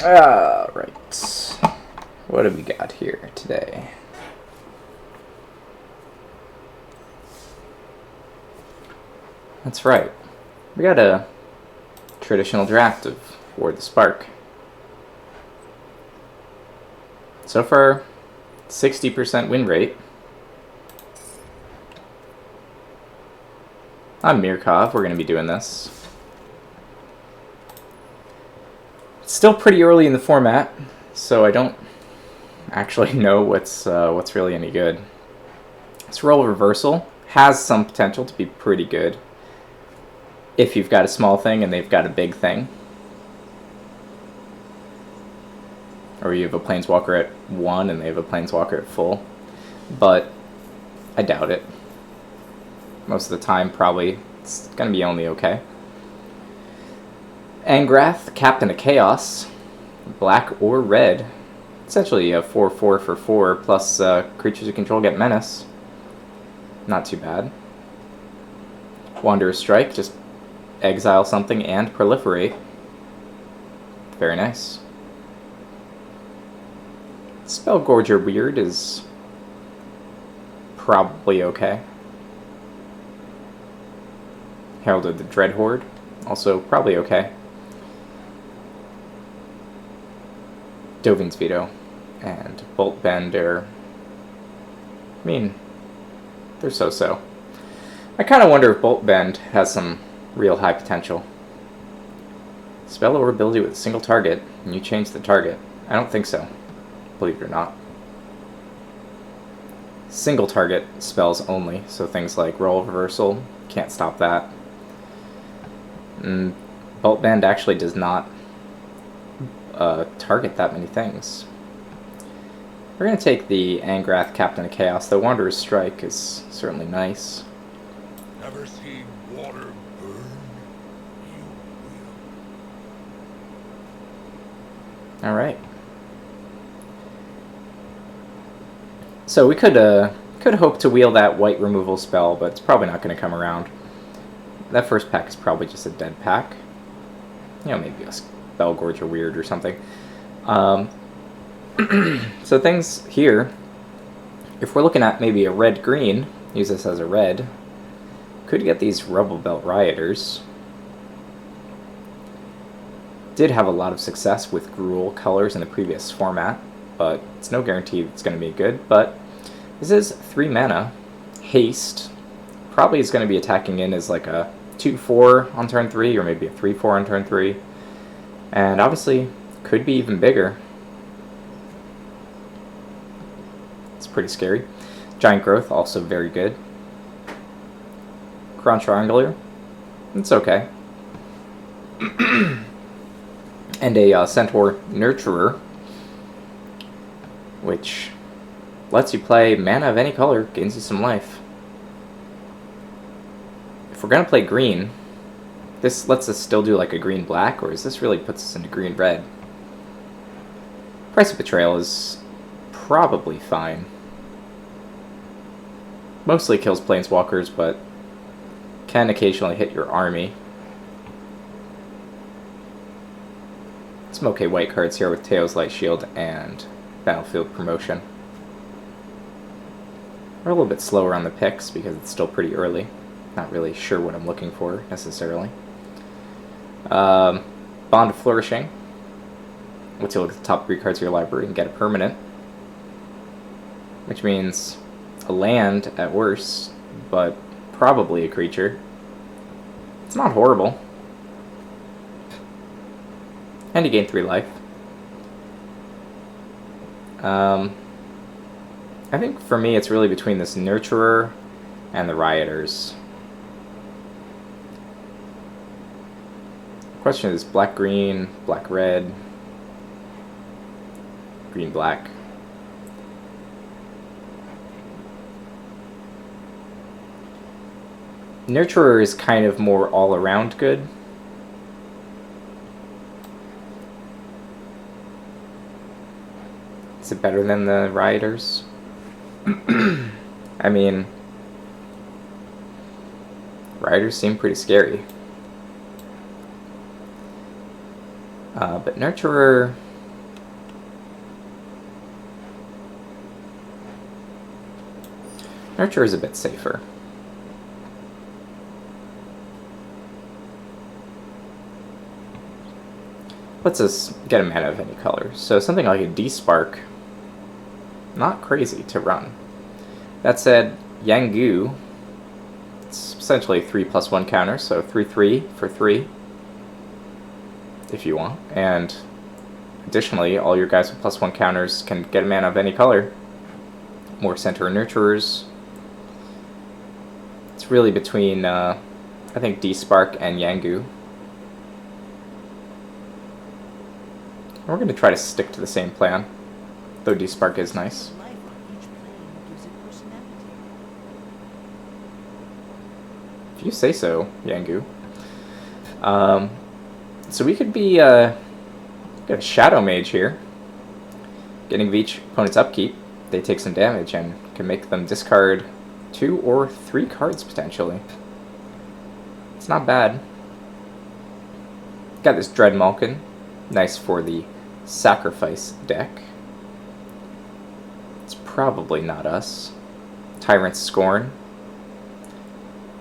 Alright. What have we got here today? That's right. We got a traditional draft of War the Spark. So far, 60% win rate. On Mirkov, we're going to be doing this. It's still pretty early in the format, so I don't actually know what's really any good. This Role Reversal has some potential to be pretty good if you've got a small thing and they've got a big thing. Or you have a Planeswalker at 1 and they have a Planeswalker at full. But I doubt it. Most of the time, probably, it's going to be only okay. Angrath, Captain of Chaos, black or red. Essentially a 4/4 for 4, plus creatures you control get menace. Not too bad. Wanderer's Strike, just exile something and proliferate. Very nice. Spellgorger Weird is probably okay. Herald of the Dreadhorde, also probably okay. Dovin's Veto and Bolt Bend are, I mean, they're so-so. I kind of wonder if Bolt Bend has some real high potential. Spell or ability with a single target, and you change the target. I don't think so, believe it or not. Single target spells only, so things like Role Reversal, can't stop that. And Bolt Bend actually does not target that many things. We're going to take the Angrath, Captain of Chaos. The Wanderer's Strike is certainly nice. Ever seen water burn? You will. Alright. So we could hope to wheel that white removal spell, but it's probably not going to come around. That first pack is probably just a dead pack. You know, maybe a Spellgorger Weird or something. So things here, if we're looking at maybe a red-green, use this as a red, could get these Rubble Belt Rioters. Did have a lot of success with Gruul colors in the previous format, but it's no guarantee it's going to be good. But this is 3 mana, haste, probably is going to be attacking in as like a 2/4 on turn 3, or maybe a 3/4 on turn 3. And obviously, could be even bigger. It's pretty scary. Giant Growth, also very good. Crown Triangular, it's okay. And a Centaur Nurturer, which lets you play mana of any color, gains you some life. If we're going to play green, this lets us still do like a green-black, or is this really puts us into green-red? Price of Betrayal is probably fine. Mostly kills Planeswalkers, but can occasionally hit your army. Some okay white cards here with Teo's Light Shield and Battlefield Promotion. We're a little bit slower on the picks because it's still pretty early. Not really sure what I'm looking for, necessarily. Bond of Flourishing. Let's you look at the top 3 cards of your library and get a permanent. Which means a land at worst, but probably a creature. It's not horrible. And you gain 3 life. I think for me it's really between this Nurturer and the Rioters. The question is black-green, black-red, green-black. Nurturer is kind of more all-around good. Is it better than the Rioters? I mean, Rioters seem pretty scary. But Nurturer, Nurture is a bit safer. Lets us get a mana of any color. So something like a D-Spark, not crazy to run. That said, Yanggu, it's essentially a 3+1 counter, so 3/3 for 3, if you want. And additionally, all your guys with +1 counters can get a mana of any color. More Centaur Nurturers. It's really between, I think, D-Spark and Yanggu. We're going to try to stick to the same plan, though D-Spark is nice. Life on each plane gives it personality. If you say so, Yanggu. So we could be got a Shadow Mage here. Getting each opponent's upkeep, they take some damage and can make them discard 2 or 3 cards potentially. It's not bad. Got this Dread Malkin, nice for the Sacrifice deck. It's probably not us. Tyrant's Scorn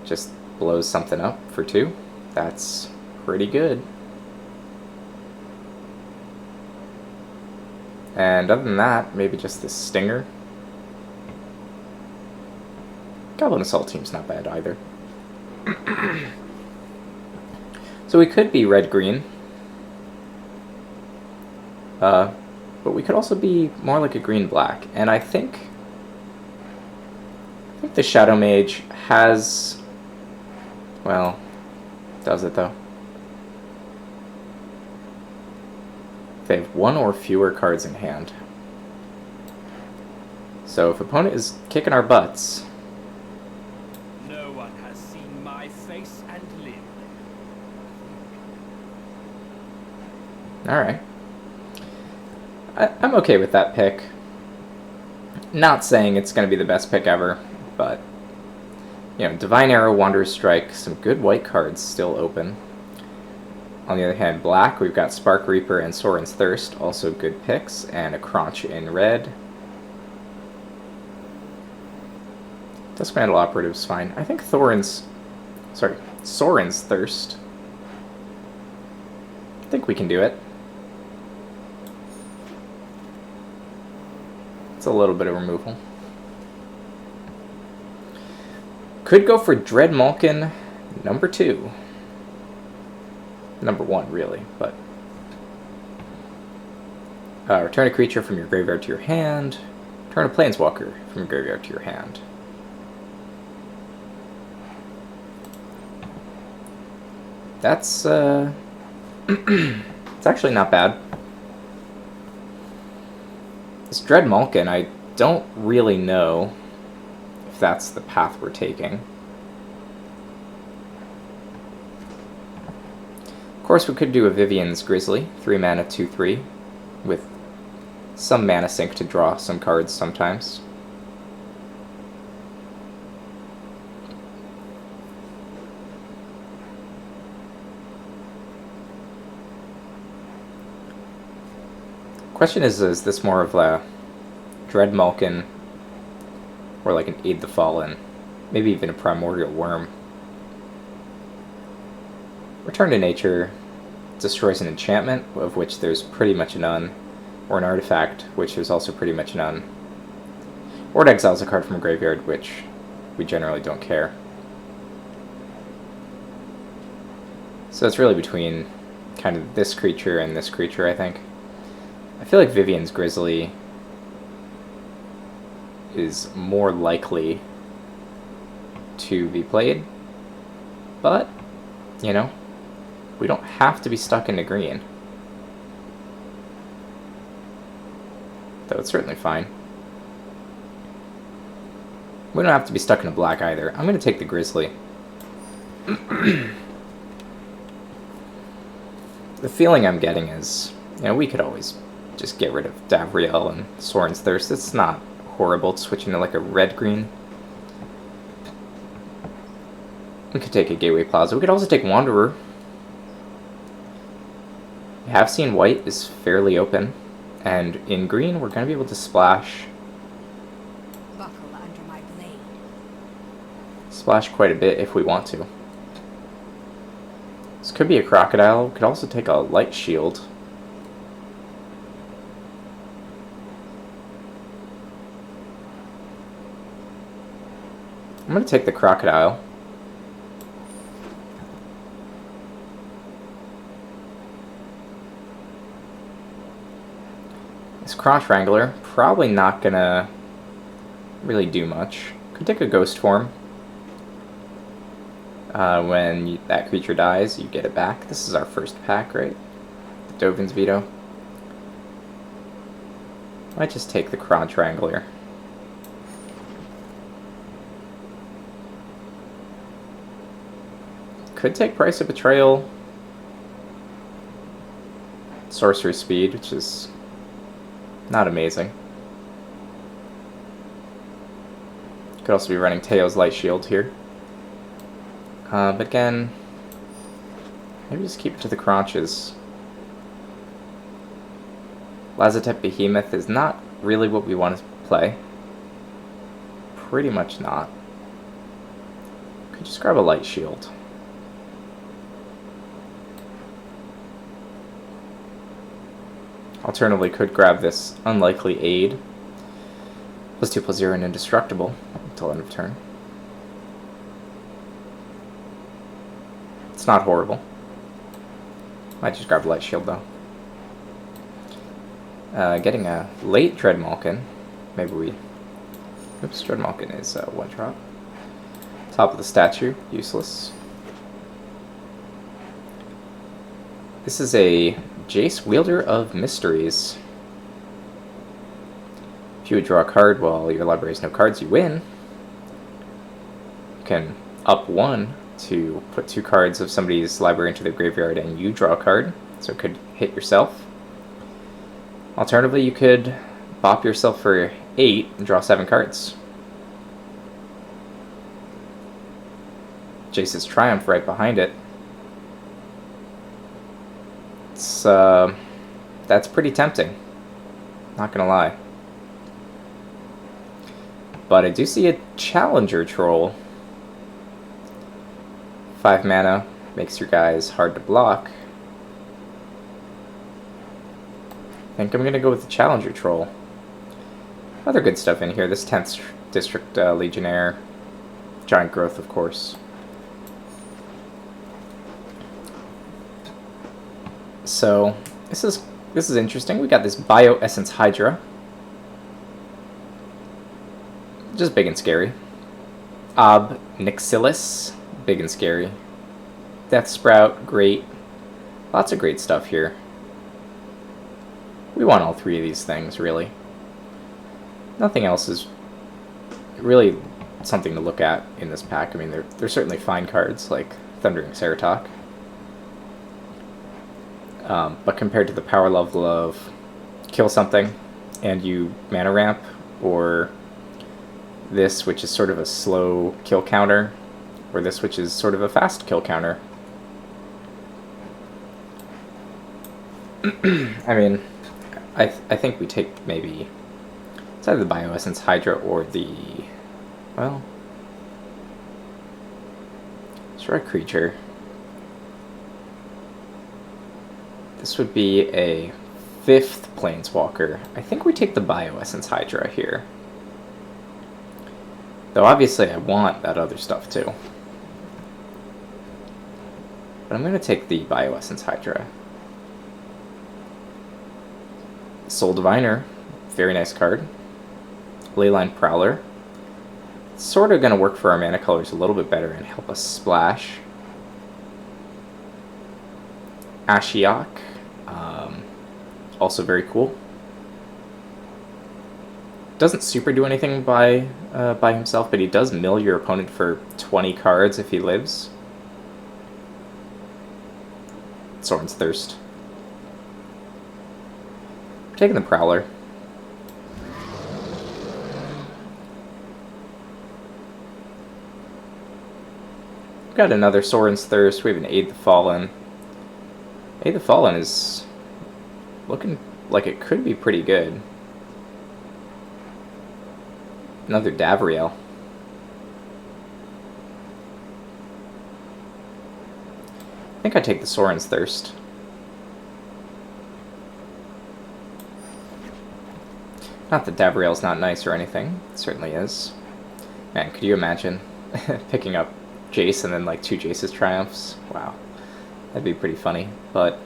just blows something up for 2. That's pretty good. And other than that, maybe just this Stinger. Goblin Assault team's not bad either. So we could be red-green. But we could also be more like a green-black. And I think the Shadow Mage has... Well, does it though? They have 1 or fewer cards in hand. So if opponent is kicking our butts... No one has seen my face and lived. Alright. I'm okay with that pick. Not saying it's going to be the best pick ever, but... You know, Divine Arrow, Wanderer's Strike, some good white cards still open. On the other hand, black, we've got Spark Reaper and Sorin's Thirst, also good picks, and a Crunch in red. Duskmantle Operative's fine. I think Sorin's Thirst. I think we can do it. It's a little bit of removal. Could go for Dread Malkin number 2. Number 1, really, but... return a creature from your graveyard to your hand. Return a Planeswalker from your graveyard to your hand. That's, it's actually not bad. This Dread Malkin, I don't really know if that's the path we're taking. Of course, we could do a Vivian's Grizzly, 3 mana, 2/3, with some mana sink to draw some cards sometimes. Question is this more of a Dread Malkin or like an Aid the Fallen? Maybe even a Primordial Worm. Return to Nature destroys an enchantment, of which there's pretty much none, or an artifact, which there's also pretty much none. Or it exiles a card from a graveyard, which we generally don't care. So it's really between kind of this creature and this creature, I think. I feel like Vivian's Grizzly is more likely to be played, but, you know, we don't have to be stuck into green. Though it's certainly fine. We don't have to be stuck in a black either. I'm going to take the Grizzly. The feeling I'm getting is, you know, we could always just get rid of Davriel and Sorin's Thirst. It's not horrible to switch into like a red-green. We could take a Gateway Plaza. We could also take Wanderer. We have seen white is fairly open. And in green, we're going to be able to splash. Buckle under my blade. splash quite a bit if we want to. This could be a crocodile. Could also take a light shield. I'm going to take the crocodile. This Crotch Wrangler, probably not going to really do much. Could take a ghost form. When that creature dies, you get it back. This is our first pack, right? Dovin's Veto. Might just take the Crotch Wrangler. Could take Price of Betrayal. Sorcery Speed, which is not amazing. Could also be running Teo's Light Shield here. But again, maybe just keep it to the crotches. Lazotep Behemoth is not really what we want to play. Pretty much not. Could just grab a Light Shield. Alternatively, could grab this Unlikely Aid. +2/+0 and Indestructible until end of turn. It's not horrible. Might just grab a Light Shield though. Getting a late Dreadmalkin. Maybe we... Oops, Dreadmalkin is 1-drop. Top of the statue, useless. This is a Jace, Wielder of Mysteries. If you would draw a card while your library has no cards, you win. You can up 1 to put 2 cards of somebody's library into their graveyard and you draw a card, so it could hit yourself. Alternatively, you could bop yourself for 8 and draw 7 cards. Jace's Triumph right behind it. It's, that's pretty tempting. Not gonna lie. But I do see a Challenger Troll. 5 mana, makes your guys hard to block. I think I'm gonna go with the Challenger Troll. Other good stuff in here. This 10th District Legionnaire. Giant Growth, of course. So, this is interesting. We got this Bioessence Hydra. Just big and scary. Ob Nixilis, big and scary. Death Sprout, great. Lots of great stuff here. We want all 3 of these things, really. Nothing else is really something to look at in this pack. I mean, they're certainly fine cards, like Thundering Ceratok. But compared to the power level of kill something and you mana ramp, or this, which is sort of a slow kill counter, or this, which is sort of a fast kill counter. I mean, I think we take maybe... It's either the Bioessence Hydra or the... Well... Strike Creature. This would be a 5th Planeswalker. I think we take the Bioessence Hydra here. Though obviously I want that other stuff too. But I'm going to take the Bioessence Hydra. Soul Diviner, very nice card. Leyline Prowler. It's sort of going to work for our mana colors a little bit better and help us splash. Ashiok, also very cool. Doesn't super do anything by himself, but he does mill your opponent for 20 cards if he lives. Sorin's Thirst. I'm taking the Prowler. We've got another Sorin's Thirst. We have an Aid the Fallen. Aid the Fallen is looking like it could be pretty good. Another Davriel. think I'd take the Soren's Thirst. Not that Davriel's not nice or anything. It certainly is. Man, could you imagine picking up Jace and then like 2 Jace's Triumphs? Wow. That'd be pretty funny. But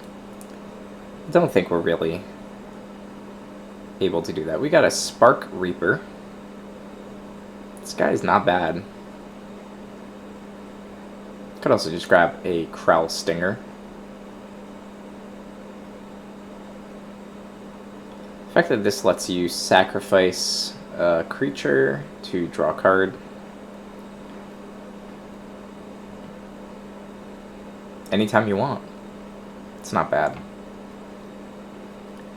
I don't think we're really able to do that. We got a Spark Reaper. This guy's not bad. Could also just grab a Crowl Stinger. The fact that this lets you sacrifice a creature to draw a card. Anytime you want. It's not bad.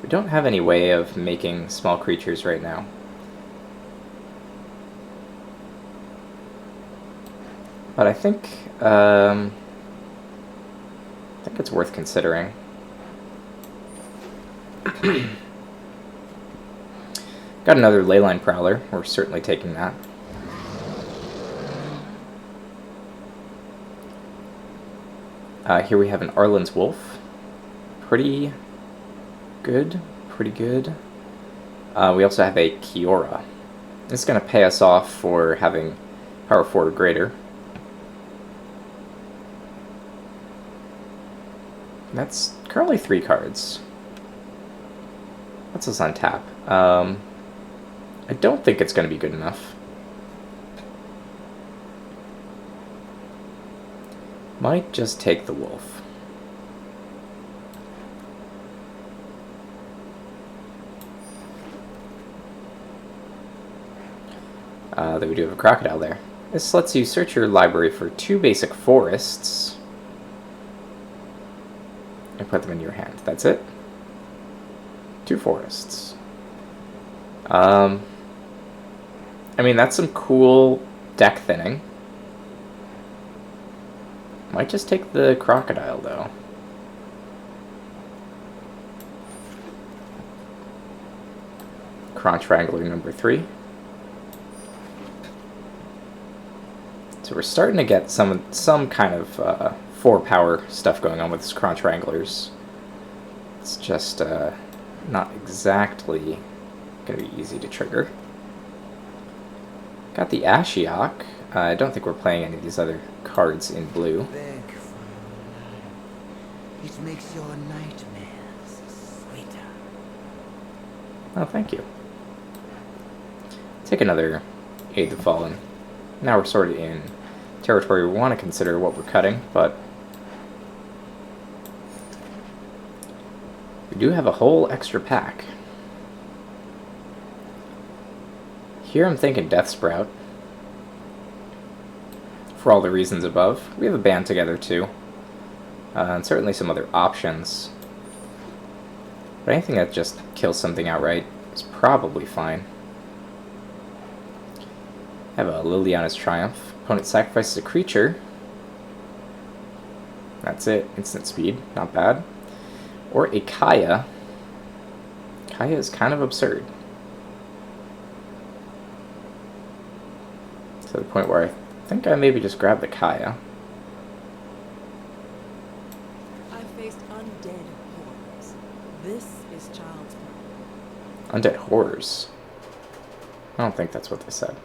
We don't have any way of making small creatures right now. But I think it's worth considering. Got another Leyline Prowler. We're certainly taking that. Here we have an Arlen's Wolf. Pretty good. Pretty good. We also have a Kiora. This is going to pay us off for having Power 4 or greater. That's currently 3 cards. What's us on tap? I don't think it's going to be good enough. Might just take the wolf. Then we do have a crocodile there. This lets you search your library for 2 basic forests and put them in your hand. That's it. 2 forests. I mean, that's some cool deck thinning. Might just take the crocodile, though. Crunch Wrangler number 3. So we're starting to get some kind of 4-power stuff going on with this Crunch Wranglers. It's just not exactly going to be easy to trigger. Got the Ashiok. I don't think we're playing any of these other cards in blue. Beg for your life. It makes your nightmares sweeter. Oh, thank you. Take another Aid the Fallen. Now we're sort of in territory we want to consider what we're cutting, but we do have a whole extra pack. Here I'm thinking Death Sprout. For all the reasons above. We have a band together too. And certainly some other options. But anything that just kills something outright is probably fine. I have a Liliana's Triumph. Opponent sacrifices a creature. That's it. Instant speed. Not bad. Or a Kaya. Kaya is kind of absurd. To the point where I think I maybe just grab the Kaya. I faced undead horrors. This is child's play. Undead Horrors. I don't think that's what they said.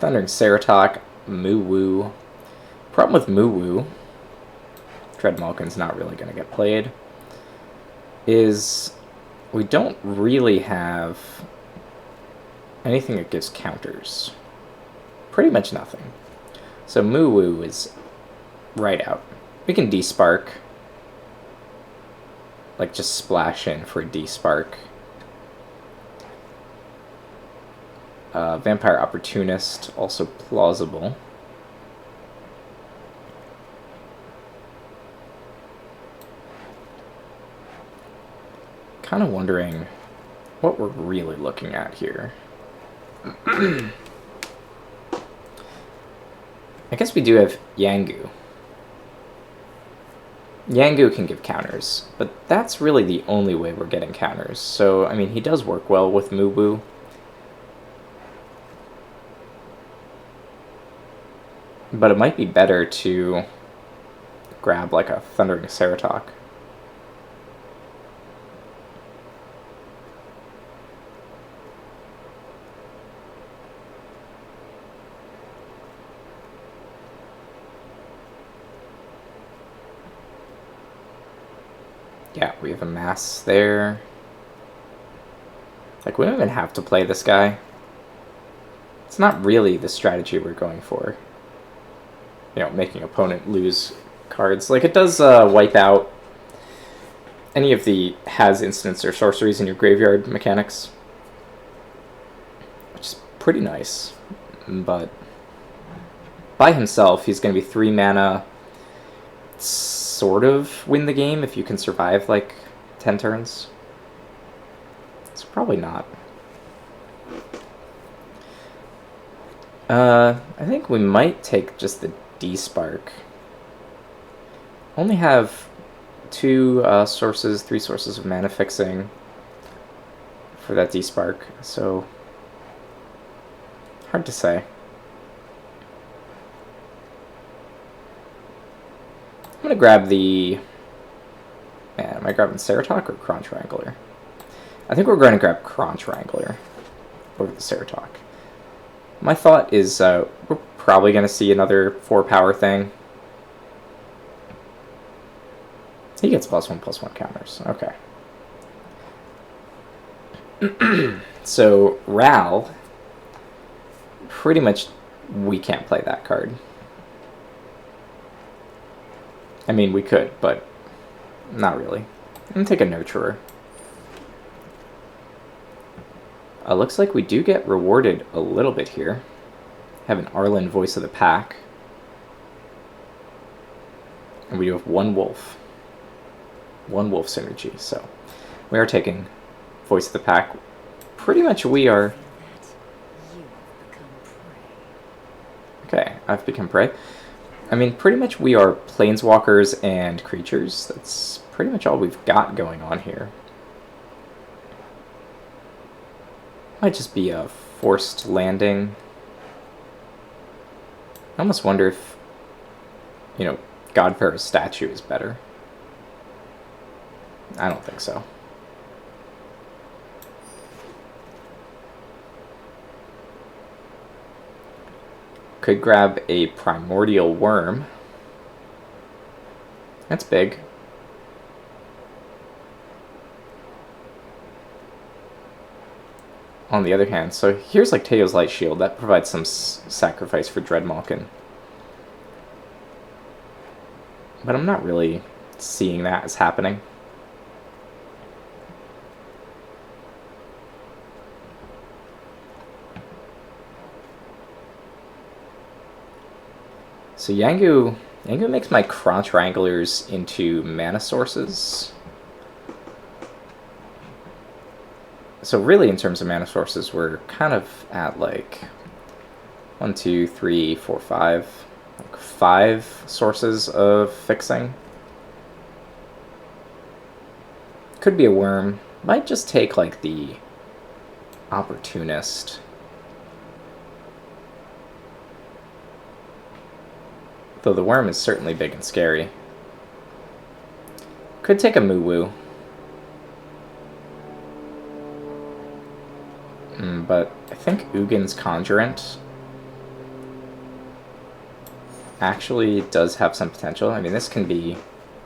Thundering Ceratok, Moo-Woo. Problem with Moo-Woo, Dread Malkin's not really going to get played, is we don't really have anything that gives counters. Pretty much nothing. So Moo-Woo is right out. We can D-Spark. Like, just splash in for a D-Spark. Vampire Opportunist, also plausible. Kind of wondering what we're really looking at here. I guess we do have Yangu. Yangu can give counters, but that's really the only way we're getting counters. So, I mean, he does work well with Moo-Woo. But it might be better to grab like a Thundering Ceratok. Yeah, we have a mass there. Like, we don't even have to play this guy. It's not really the strategy we're going for. You know, making opponent lose cards. Like, it does wipe out any of the has instants or sorceries in your graveyard mechanics. Which is pretty nice. But by himself, he's going to be 3 mana, sort of win the game if you can survive, like, 10 turns. It's probably not. I think we might take just the D-Spark. Only have 3 sources of mana fixing for that D-Spark, so hard to say. I'm gonna grab the... Man, am I grabbing Ceratok or Crunch Wrangler? I think we're going to grab Crunch Wrangler over the Ceratok. My thought is we're probably going to see another 4-power thing. He gets +1/+1 counters. Okay. So, Ral, pretty much we can't play that card. I mean, we could, but not really. I'm going to take a Nurturer. Looks like we do get rewarded a little bit here. Have an Arlen Voice of the Pack. And we do have 1 wolf. 1 wolf synergy, so we are taking Voice of the Pack. Pretty much we are... Okay, I've become prey. I mean, pretty much we are planeswalkers and creatures. That's pretty much all we've got going on here. Might just be a forced landing. I almost wonder if, you know, Godfarer's statue is better. I don't think so. Could grab a Primordial Worm. That's big. On the other hand, so here's like Teo's Light Shield. That provides some sacrifice for Dreadmalkin. But I'm not really seeing that as happening. So Yangu makes my Crunch Wranglers into mana sources. So really, in terms of mana sources, we're kind of at like 1, 2, 3, 4, 5, like 5 sources of fixing. Could be a worm. Might just take like the Opportunist. Though the worm is certainly big and scary. Could take a Moo-Woo. But I think Ugin's Conjurant actually does have some potential. I mean, this can be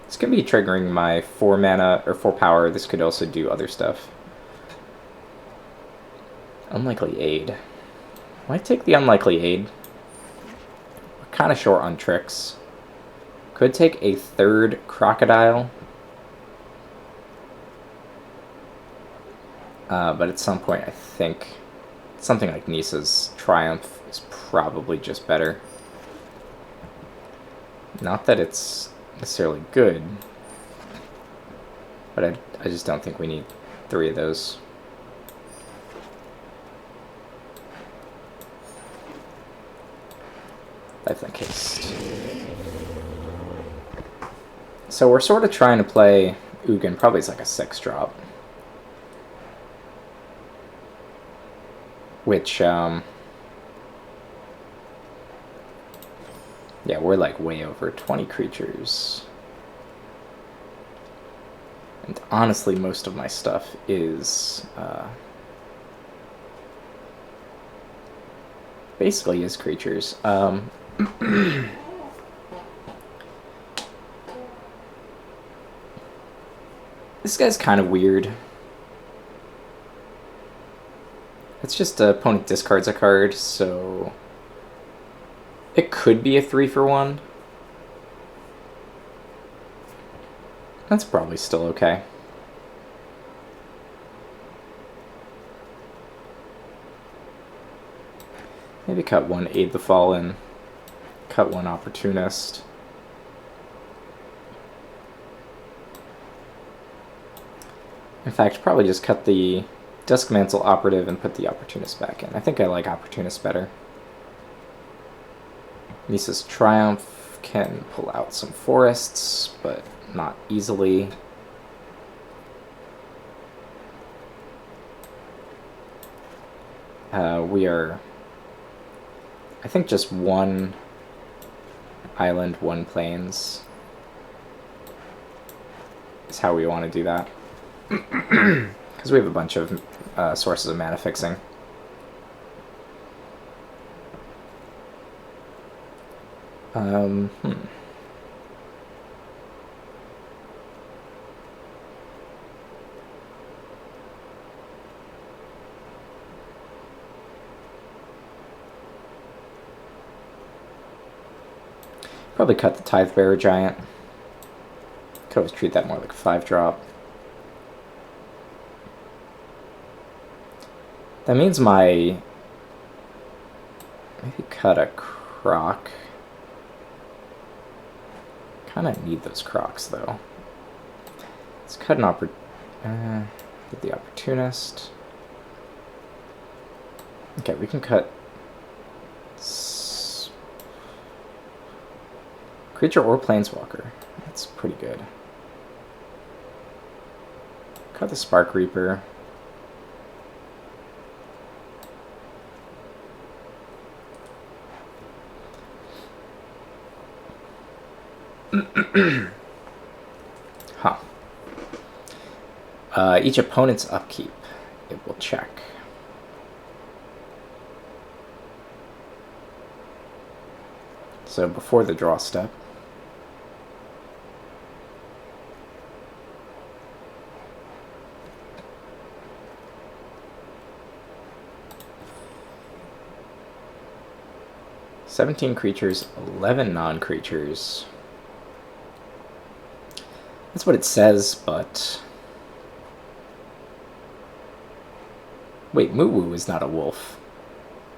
triggering my 4 mana or 4 power. This could also do other stuff. Unlikely Aid. Might take the Unlikely Aid. We're kind of short on tricks. Could take a 3rd Crocodile. But at some point, I think something like Nisa's Triumph is probably just better. Not that it's necessarily good, but I just don't think we need 3 of those. Lifelink Haste. So we're sort of trying to play Ugin, probably as like a 6-drop. Which, Yeah, we're like way over 20 creatures. And honestly, most of my stuff is basically is creatures. This guy's kind of weird. It's just opponent discards a card, so it could be a 3-for-1. That's probably still okay. Maybe cut one Aid the Fallen, cut one Opportunist. In fact, probably just cut the Duskmantle Operative and put the Opportunist back in. I think I like Opportunist better. Misa's Triumph can pull out some forests, but not easily. We are, I think, just one island, one plains is how we want to do that. Because we have a bunch of sources of mana fixing. Probably cut the Tidebearer Giant. Could always treat that more like a 5-drop. That means maybe cut a Croc. Kind of need those Crocs though. Let's cut an get the Opportunist. Okay, we can cut creature or Planeswalker. That's pretty good. Cut the Spark Reaper. Huh. Each opponent's upkeep, it will check. So before the draw step, $17 creatures, 11 non-creatures. That's what it says, but... Wait, Moo-Woo is not a wolf,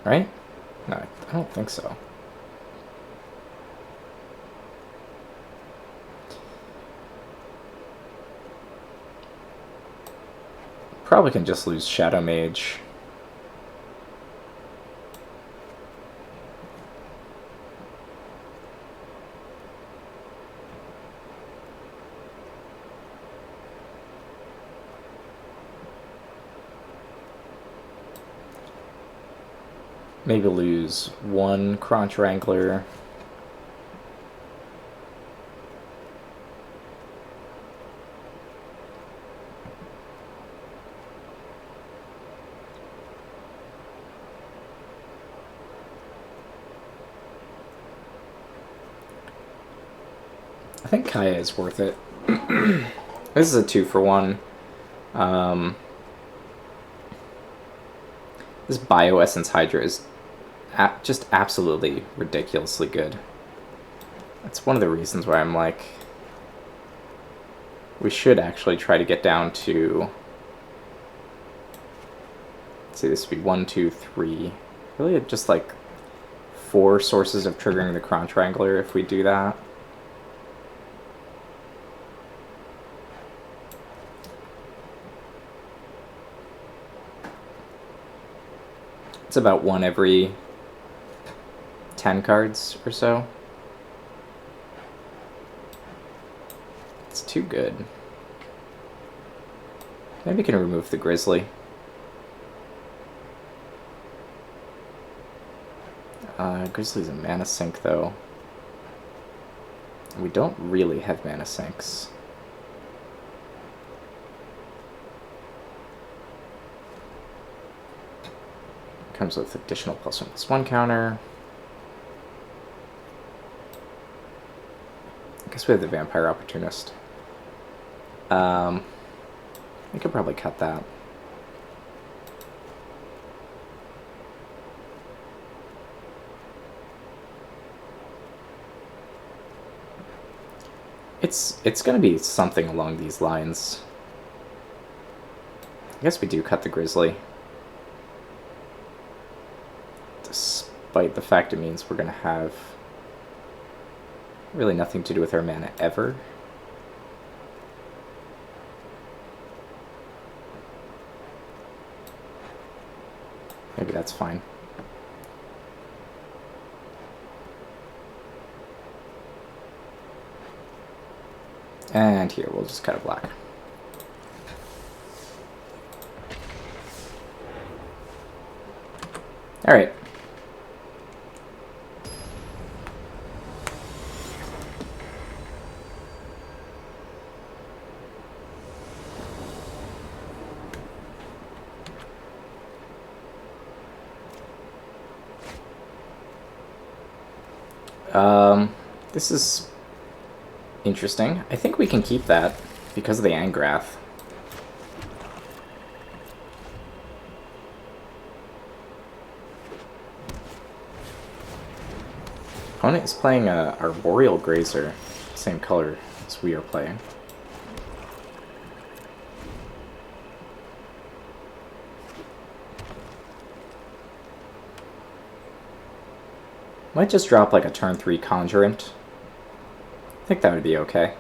right? No, I don't think so. Probably can just lose Shadow Mage. Maybe lose one Crunch Wrangler. I think Kaya is worth it. This is a 2-for-1. This Bioessence Hydra is just absolutely ridiculously good. That's one of the reasons why I'm like, we should actually try to get down to, let's see, this would be 1, 2, 3. Really just like 4 sources of triggering the Crunch Wrangler if we do that. It's about 1 every 10 cards or so. It's too good. Maybe we can remove the Grizzly. Grizzly's a mana sink though. We don't really have mana sinks. Comes with additional +1/+1 counter. I guess we have the Vampire Opportunist. We could probably cut that. It's going to be something along these lines. I guess we do cut the Grizzly. Despite the fact it means we're going to have really nothing to do with our mana ever. Maybe that's fine. And here, we'll just cut it black. Alright. This is interesting. I think we can keep that because of the Angrath. Opponent is playing a Arboreal Grazer, same color as we are playing. Might just drop like a turn 3 Conjurant. I think that would be okay.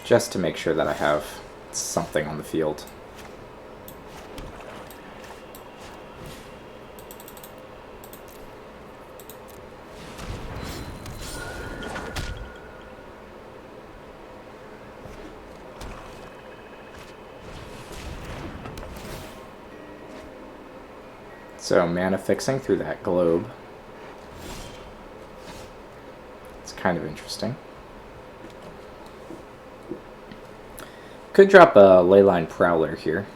Just to make sure that I have something on the field. So mana fixing through that globe. It's kind of interesting. Could drop a Leyline Prowler here.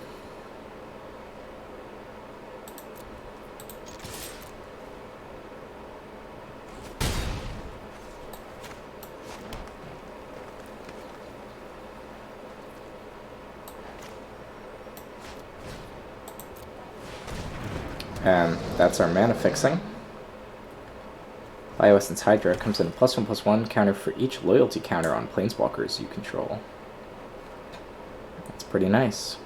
And that's our mana fixing. Bioessence Hydra comes in a +1/+1 counter for each loyalty counter on planeswalkers you control. That's pretty nice.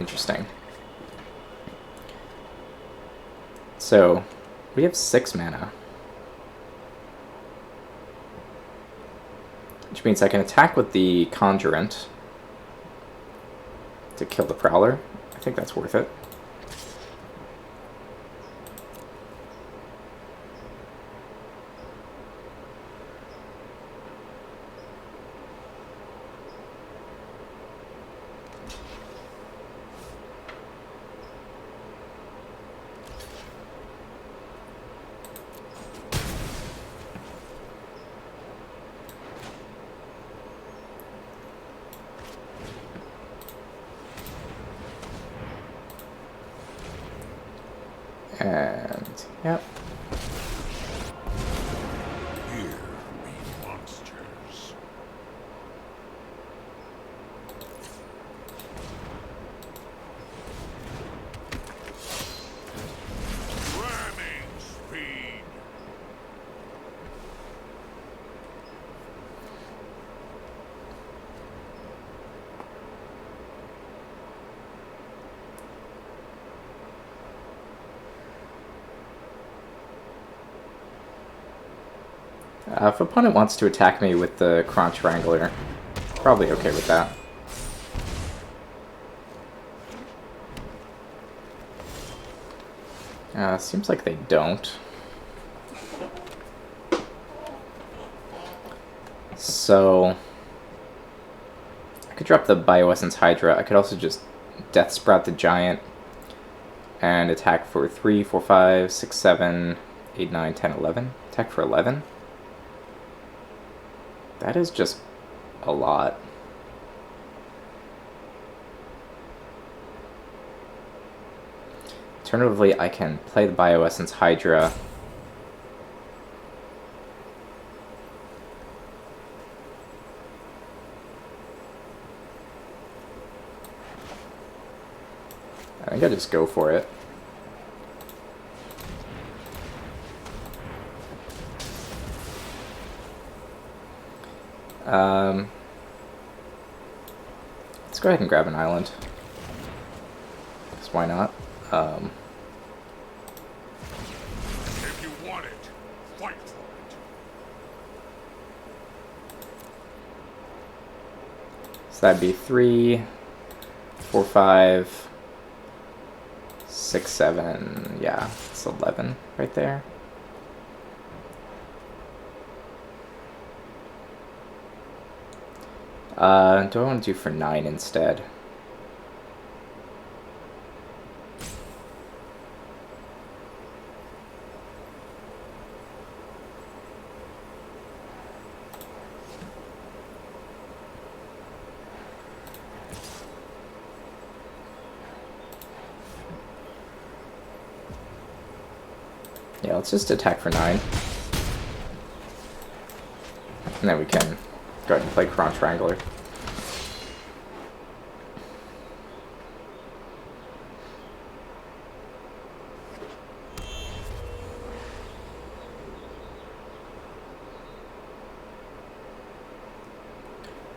Interesting. So, we have 6 mana. Which means I can attack with the Conjurant to kill the Prowler. I think that's worth it. And, yep. Here be monsters. Ramming speed. If opponent wants to attack me with the Crunch Wrangler, probably okay with that. Seems like they don't. So I could drop the Bioessence Hydra. I could also just Death Sprout the Giant and attack for 3, 4, 5, 6, 7, 8, 9, 10, 11. Attack for 11. That is just a lot. Alternatively, I can play the Bioessence Hydra. I think I just go for it. Let's go ahead and grab an island. Because why not? If you want it, fight for it. So that'd be 3, 4, 5, 6, 7. Yeah, it's 11 right there. Do I want to do for 9 instead? Yeah, let's just attack for 9. And then we can go ahead and play Chron Triangler.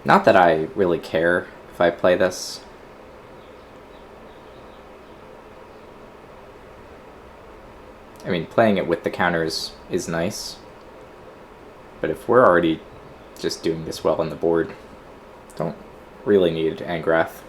Not that I really care if I play this. I mean, playing it with the counters is nice. But if we're already just doing this well on the board, don't really need Angrath.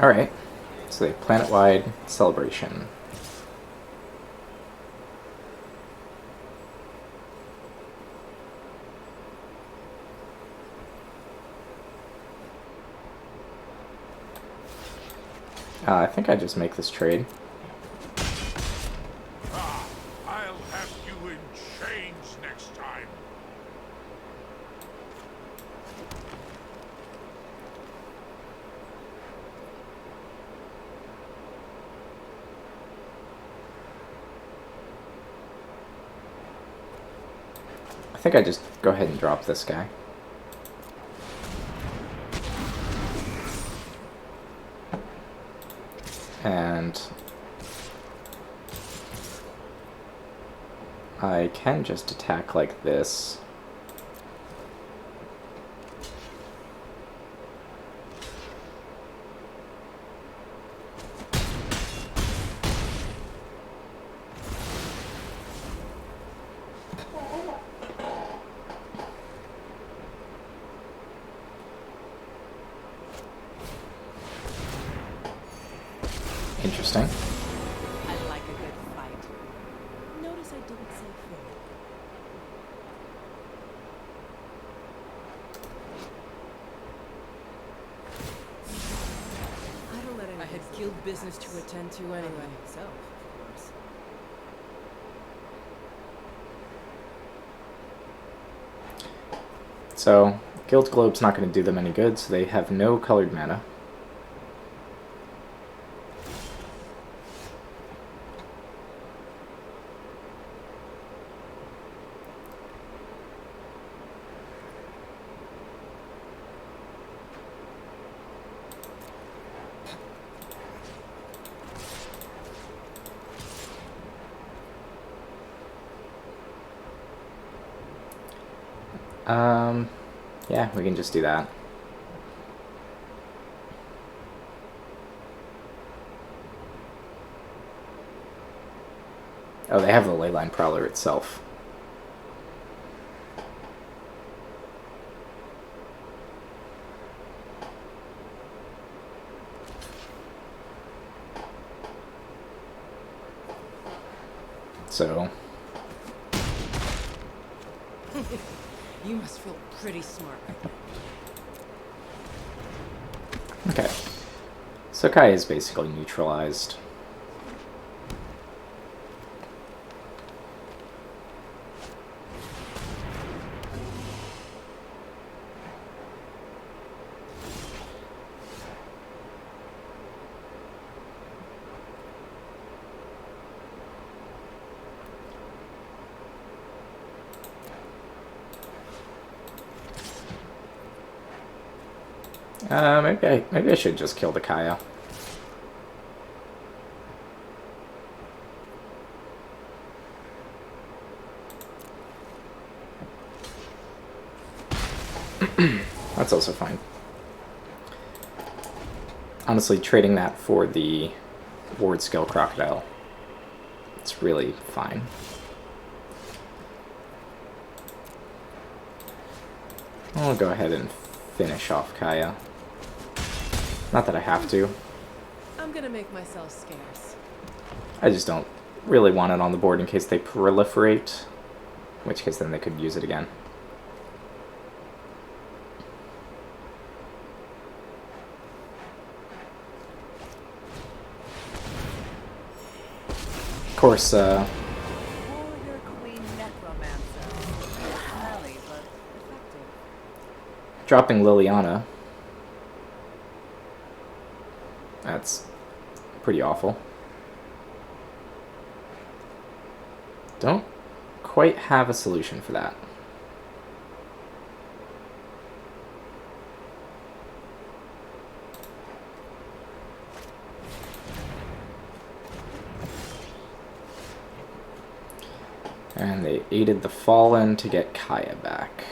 Alright, so a planet-wide celebration. I think I just make this trade. I'll have you in chains next time. I think I just go ahead and drop this guy. And I can just attack like this. Interesting. I like a good fight. Notice I didn't say fair. I don't let I had guild business to attend to anyway. So, of course. So, Guild Globe's not going to do them any good, so they have no colored mana. Yeah, we can just do that. Oh, they have the Leyline Prowler itself. So, You must feel pretty smart. okay. So Kai is basically neutralized. Maybe I should just kill the Kaya. That's also fine. Honestly, trading that for the Ward Scale Crocodile, it's really fine. I'll go ahead and finish off Kaya. Not that I have to. I'm gonna make myself scarce. I just don't really want it on the board in case they proliferate, in which case then they could use it again. Of course, Warrior Queen Necromancer. Smelly, but effective. dropping Liliana, that's pretty awful. Don't quite have a solution for that. And they aided the Fallen to get Kaya back.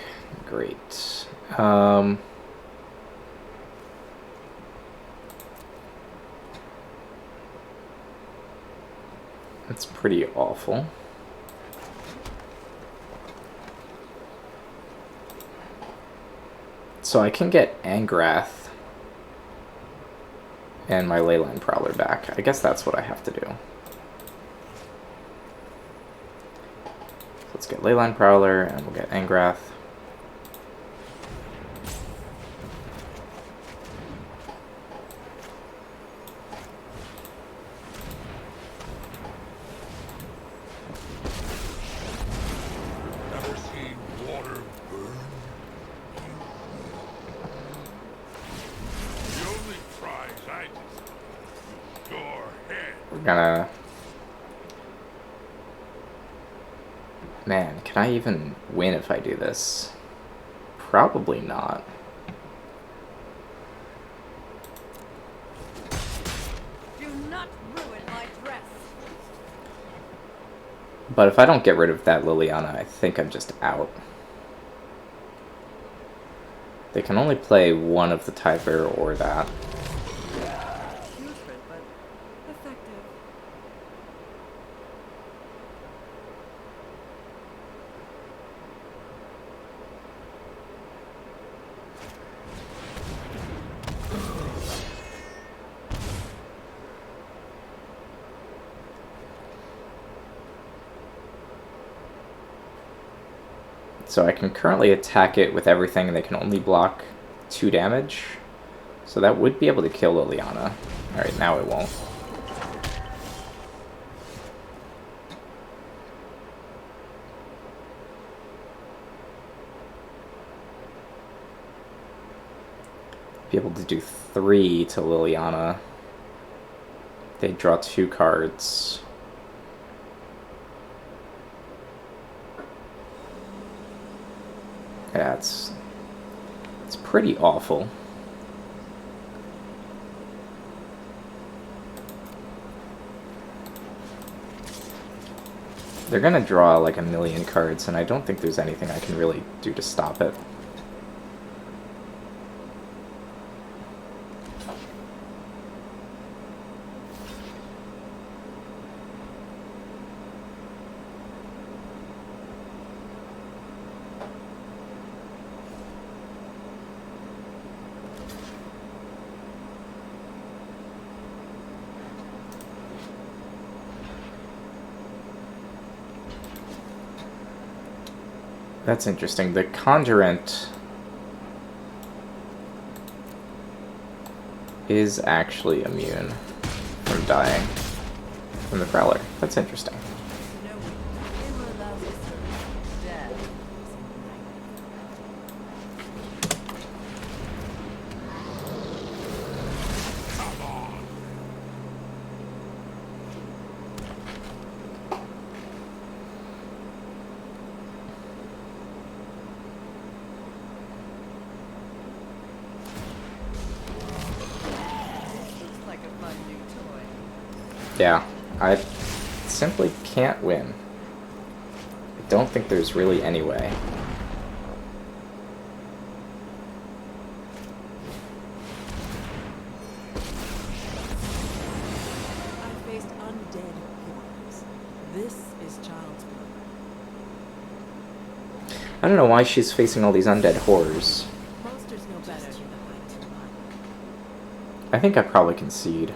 Great. That's pretty awful. So I can get Angrath and my Leyline Prowler back. I guess that's what I have to do. Let's get Leyline Prowler, and we'll get Angrath. Never seen water burn? The only prize I deserve. Your head. We're gonna... Man, can I even win if I do this? Probably not. Do not ruin my dress. But if I don't get rid of that Liliana, I think I'm just out. They can only play one of the Tidebearer or that. Putrid, but effective. So I can currently attack it with everything, and they can only block 2 damage. So that would be able to kill Liliana. Alright, now it won't. Be able to do 3 to Liliana. They draw 2 cards. Yeah, it's pretty awful. They're gonna draw like a million cards, and I don't think there's anything I can really do to stop it. That's interesting. The Conjurant is actually immune from dying from the Prowler. That's interesting. No, they were allowed to serve death. This looks like a fun new toy. Yeah, I simply can't win. I don't think there's really any way. I faced undead horrors. This is child's play. I don't know why she's facing all these undead horrors. Monsters know better than to hide too much. I think I probably concede.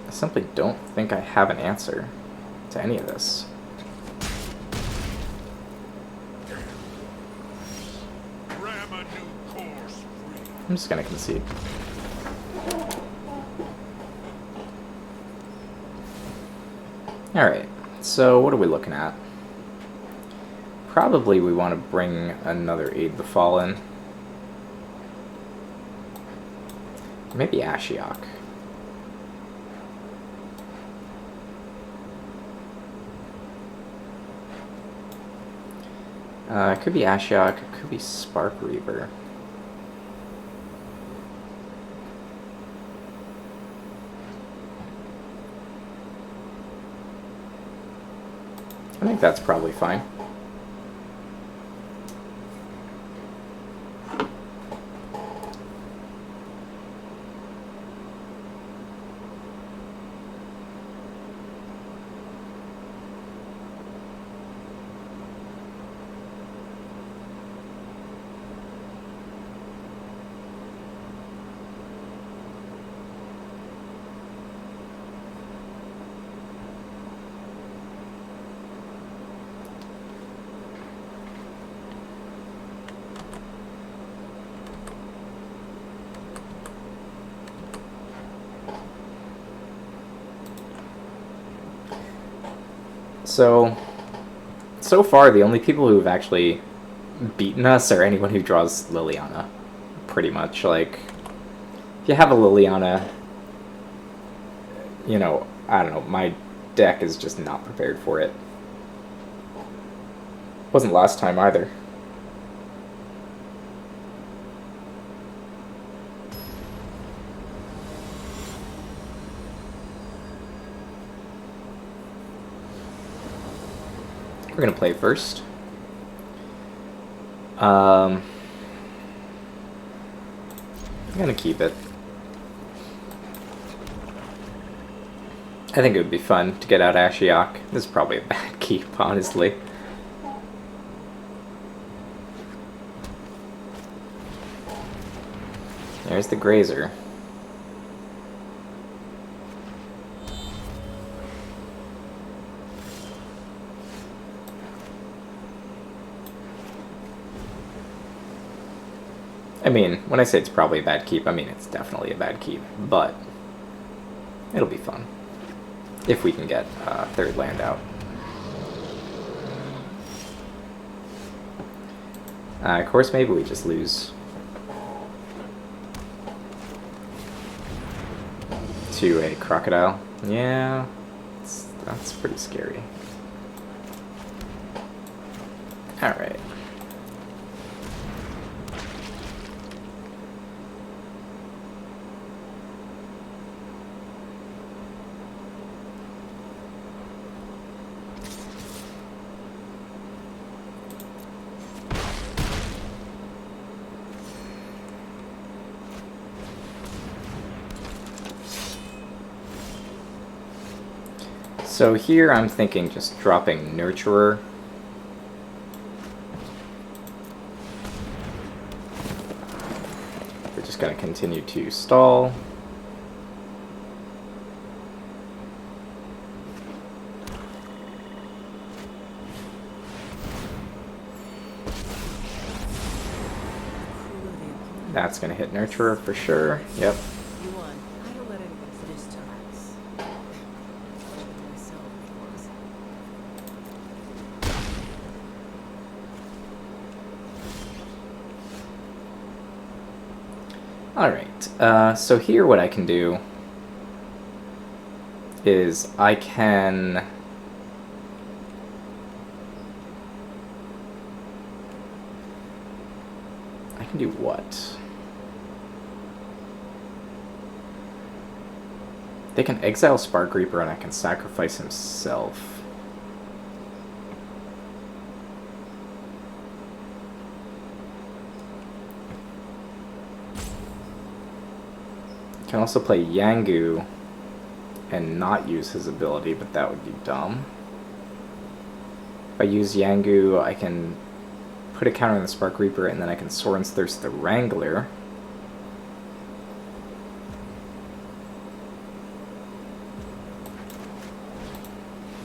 I simply don't think I have an answer to any of this. Ram a new course free. I'm just gonna concede. Alright, so what are we looking at? Probably we want to bring another Aid the Fallen. Maybe Ashiok. It could be Ashiok, it could be Spark Reaver. I think that's probably fine. So far, the only people who've actually beaten us are anyone who draws Liliana. Pretty much, like, if you have a Liliana, you know, I don't know, my deck is just not prepared for it. Wasn't last time either. We're gonna play first. I'm gonna keep it. I think it would be fun to get out Ashiok. This is probably a bad keep, honestly. There's the Grazer. I mean, when I say it's probably a bad keep, I mean it's definitely a bad keep, but it'll be fun if we can get third land out. Of course, maybe we just lose to a Crocodile. Yeah, that's pretty scary. Alright. So here I'm thinking just dropping Nurturer. We're just going to continue to stall. That's going to hit Nurturer for sure. Yep. You won. I don't let anyone finish times. Myself, of course. Alright, so here what I can do is I can do what? They can exile Spark Reaper and I can sacrifice himself. Can also play Yangu and not use his ability, but that would be dumb. If I use Yangu, I can put a counter on the Spark Reaper, and then I can Sorin's Thirst the Wrangler.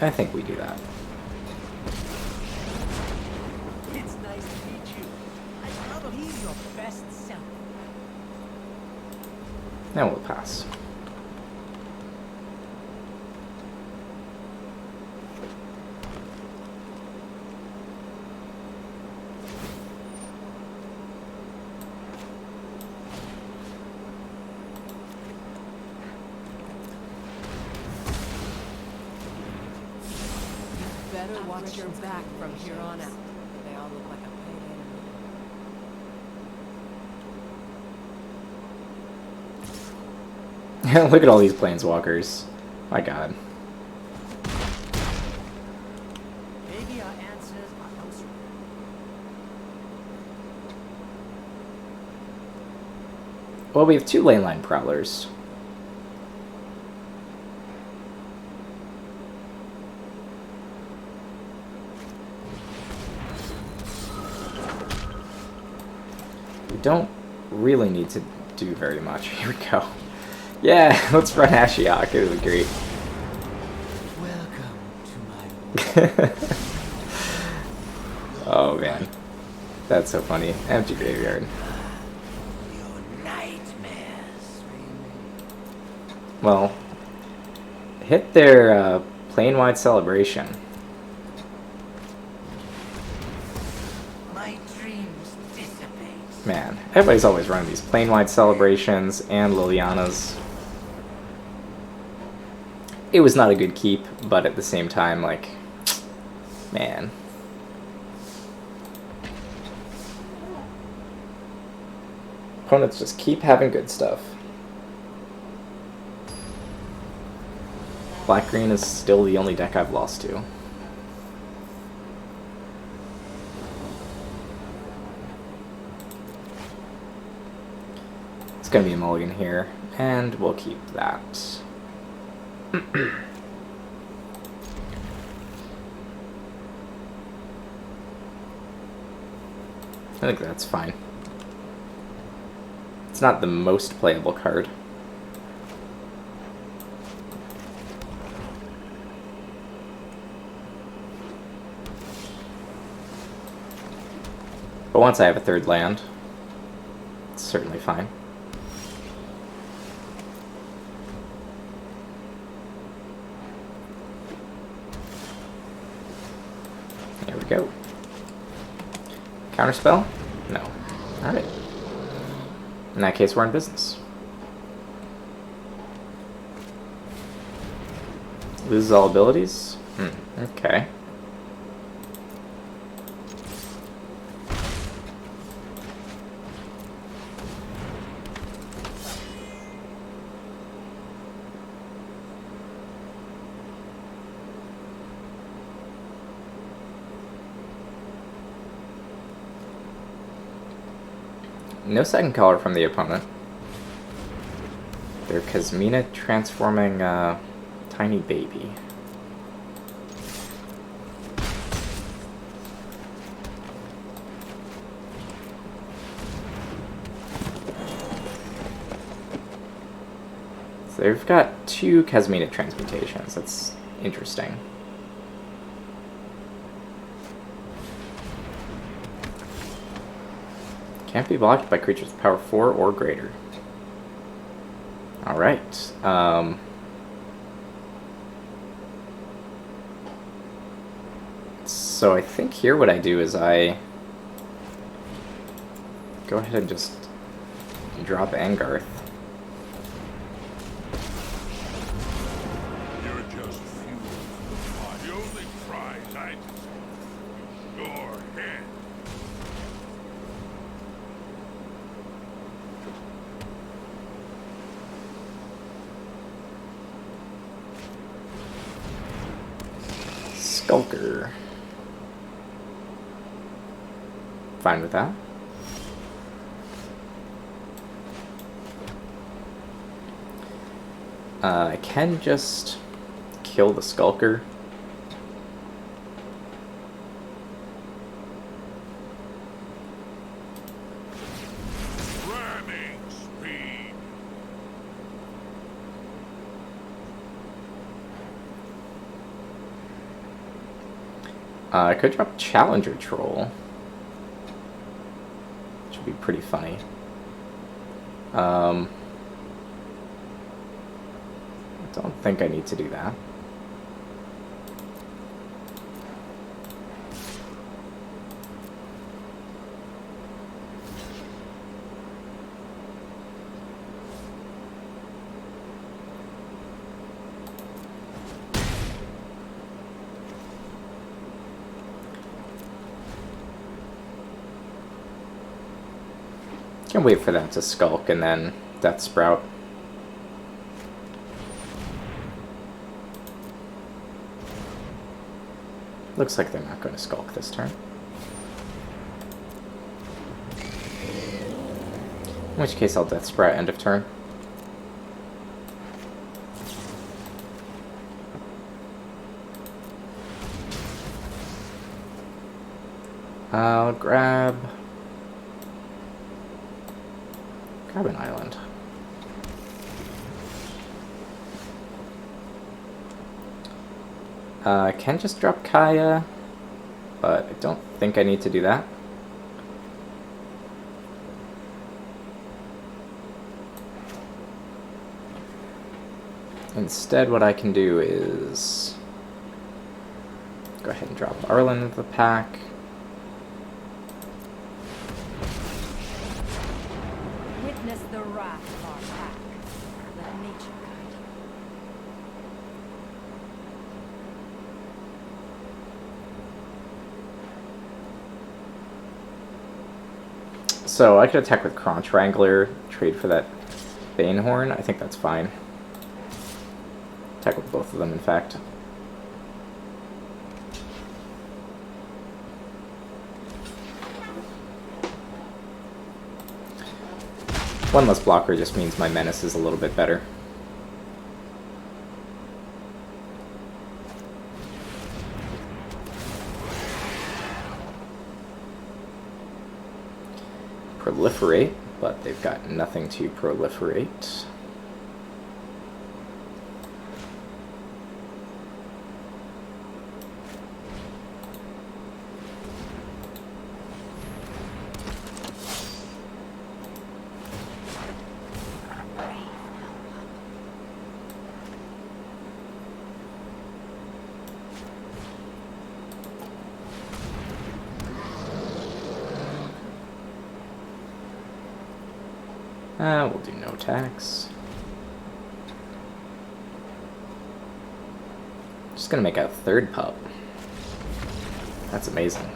I think we do that. It's nice to meet you. I love you your best self. Now we'll pass. Better watch your back from here on out. They all look like a payday to me. Look at all these planeswalkers. My god. Maybe our answers are elsewhere. Well, we have 2 lane line prowlers. We don't really need to do very much. Here we go. Yeah, let's run Ashiok. It was great. Welcome to my Oh man. That's so funny. Empty graveyard. your nightmares. Well, hit their plane-wide celebration. My dreams dissipate. Man, everybody's always running these plane-wide celebrations and Liliana's. It was not a good keep, but at the same time, like, man. Opponents just keep having good stuff. Black-green is still the only deck I've lost to. It's gonna be a mulligan here, and we'll keep that. I think that's fine. It's not the most playable card. But once I have a 3rd land, it's certainly fine. There we go. Counterspell? No. Alright. In that case, we're in business. Loses all abilities? Okay. No second color from the opponent. They're Kazmina transforming Tiny Baby. So they've got 2 Kazmina transmutations. That's interesting. Can't be blocked by creatures with power 4 or greater. Alright. So I think here what I do is I go ahead and just drop Angarth. You're just fuel for the only prize I deserve. Your head. Skulker. Fine with that. I can just kill the Skulker. Ramming speed. I could drop Challenger Troll, which would be pretty funny. I don't think I need to do that. Can wait for them to skulk and then Death Sprout. Looks like they're not going to skulk this turn. In which case I'll Death Sprout end of turn. I'll grab an island. I can just drop Kaya, but I don't think I need to do that. Instead, what I can do is go ahead and drop Arlen into the pack. Witness the wrath of our pack. Let nature guide you. So I could attack with Crunch Wrangler, trade for that Banehorn. I think that's fine. Attack with both of them, in fact. One less blocker just means my menace is a little bit better. Proliferate, but they've got nothing to proliferate. We'll do no attacks. Just gonna make a third pup. That's amazing.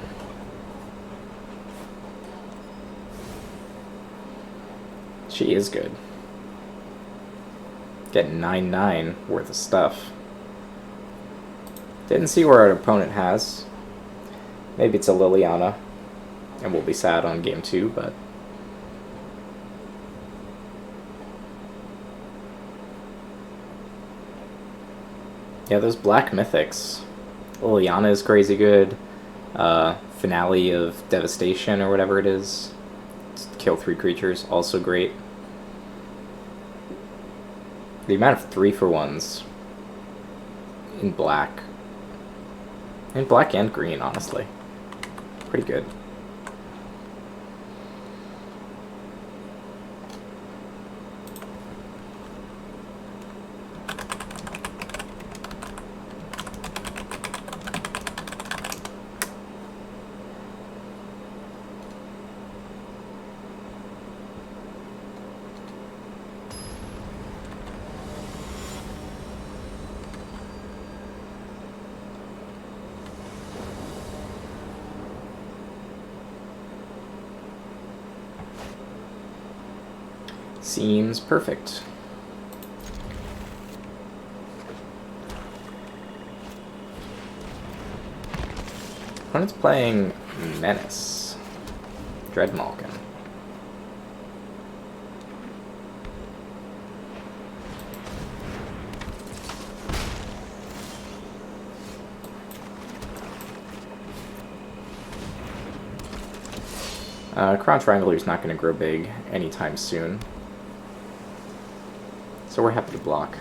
She is good. Getting 9/9 worth of stuff. Didn't see where our opponent has. Maybe it's a Liliana, and we'll be sad on game 2, but yeah, those black mythics. Liliana is crazy good. Finale of Devastation or whatever it is. Kill 3 creatures, also great. The amount of 3-for-1s in black. In black and green, honestly. Pretty good. Seems perfect. Opponent's playing Menace. Dreadmalkin. Crown Triangler's not going to grow big anytime soon. So we're happy to block.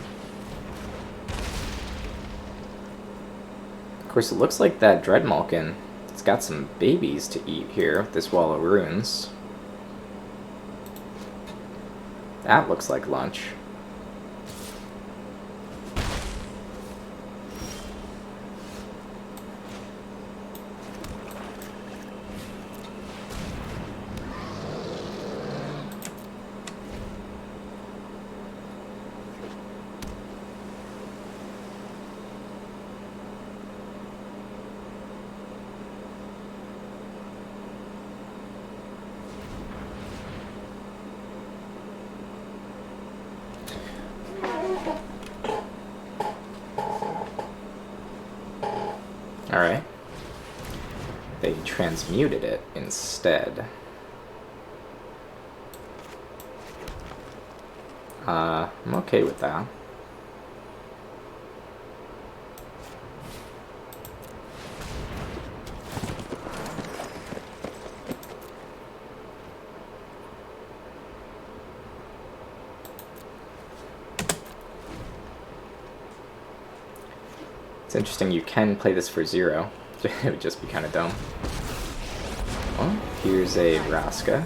Of course, it looks like that Dreadmalkin, it's got some babies to eat here with this Wall of Runes. That looks like lunch. Alright. They transmuted it instead. I'm okay with that. It's interesting, you can play this for 0. It would just be kind of dumb. Well, here's a Vraska.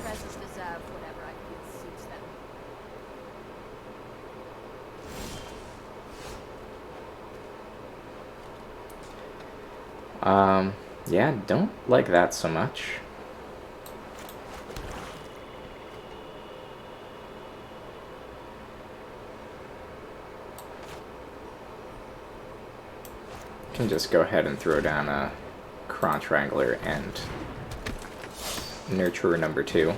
Yeah, don't like that so much. Can just go ahead and throw down a Crown Triangler and Nurturer number 2.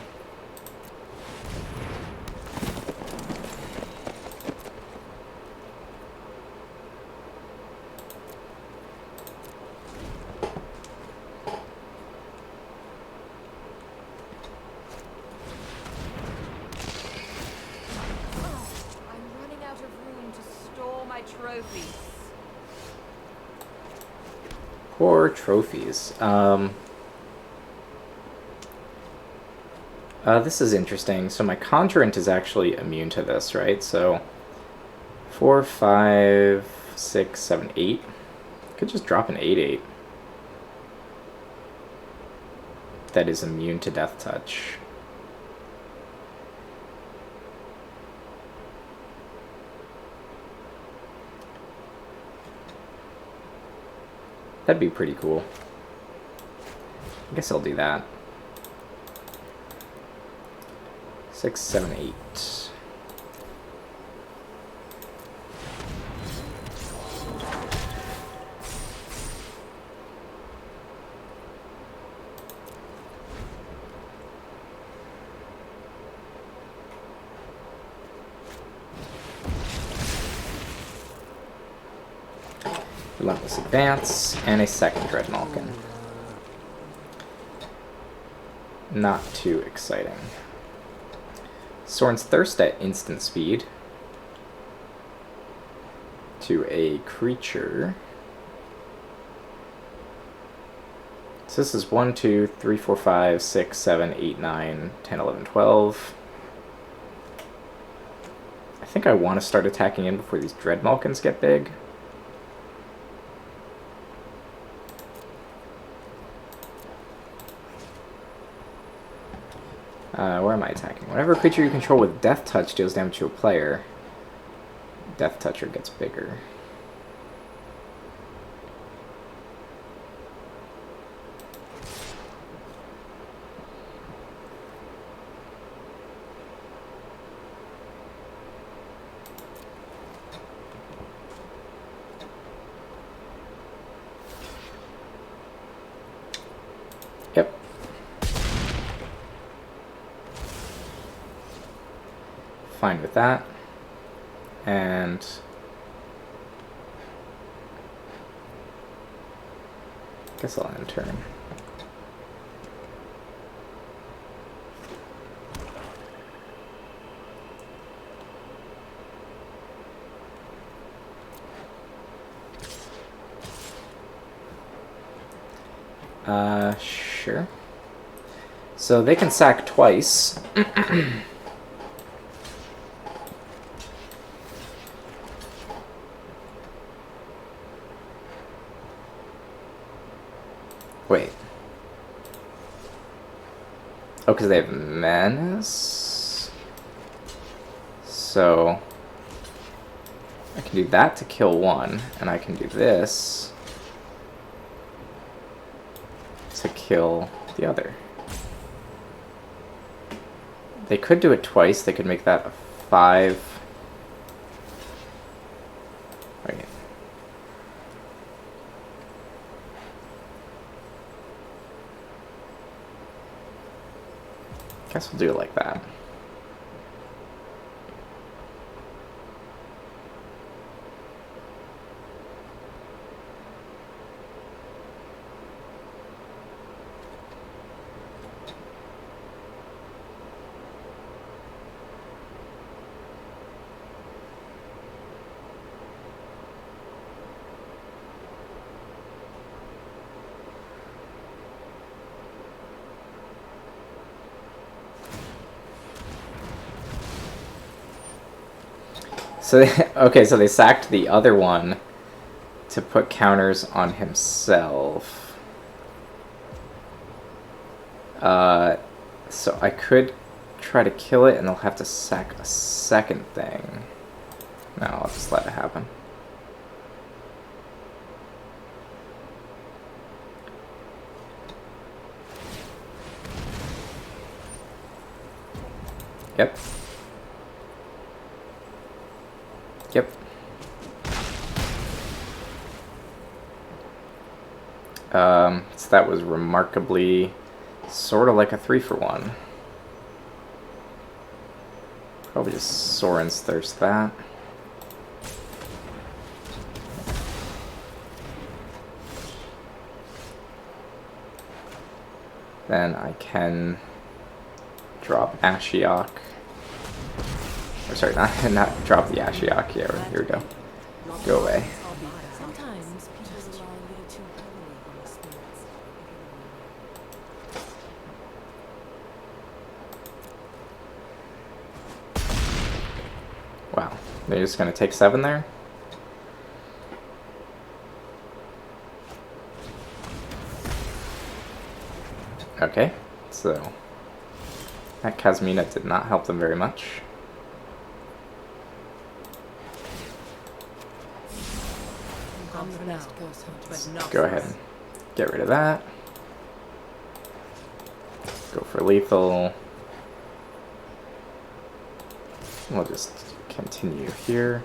I'm running out of room to store my trophies. Poor trophies. This is interesting. So my Conjurant is actually immune to this, right? So 4, 5, 6, 7, 8. Could just drop an 8/8. That is immune to Death Touch. That'd be pretty cool. I guess I'll do that. 6, 7, 8. Relentless Advance, and a second Dreadmalkin. Not too exciting. Sorin's Thirst at instant speed to a creature. So this is 1, 2, 3, 4, 5, 6, 7, 8, 9, 10, 11, 12. I think I want to start attacking in before these Dreadmalkins get big. Where am I attacking? Whenever a creature you control with Death Touch deals damage to a player, Death Toucher gets bigger. Yep. Fine with that. And guess I'll end turn. Sure. So they can sack twice. Wait. Oh, because they have Menace? So I can do that to kill one, and I can do this to kill the other. They could do it twice. They could make that a 5. Wait. Guess we'll do it like that. So okay, so they sacked the other one to put counters on himself. So I could try to kill it, and they'll have to sack a second thing. No, I'll just let it happen. Yep. Yep. So that was remarkably sort of like a 3-for-1. Probably just Soren's Thirst that. Then I can drop Ashiok. Or sorry, not drop the Ashiok. Yeah, here we go. Go away. Sometimes people rely a little too heavily on the spirits. Wow. They're just going to take 7 there? Okay, so that Kazmina did not help them very much. I'm the best ghost hunter, but not Go ahead and get rid of that. Go for lethal. We'll just continue here.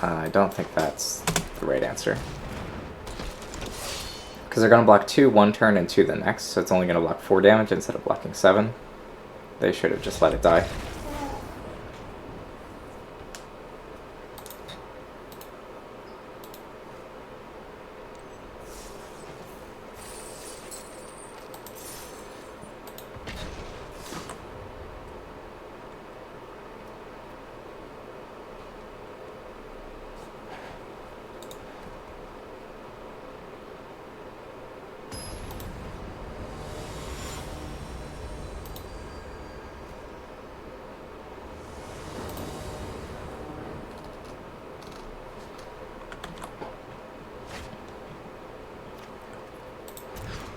I don't think that's the right answer. Because they're going to block 2 one turn and 2 the next, so it's only going to block 4 damage instead of blocking 7. They should have just let it die.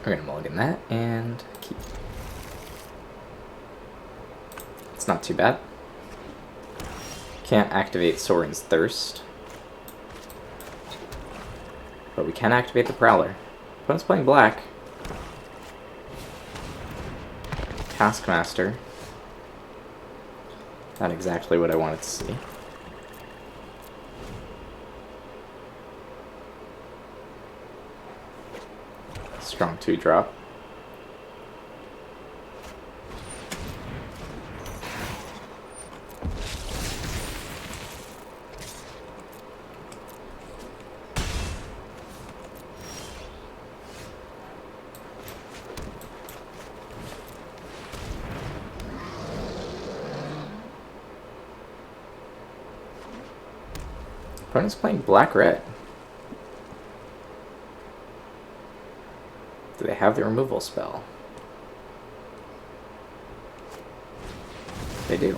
We're gonna mulligan that and keep. It's not too bad. Can't activate Soren's Thirst. But we can activate the Prowler. Opponent's playing black. Taskmaster. Not exactly what I wanted to see. Strong 2-drop. Opponent's playing black-red. Do they have the removal spell? They do.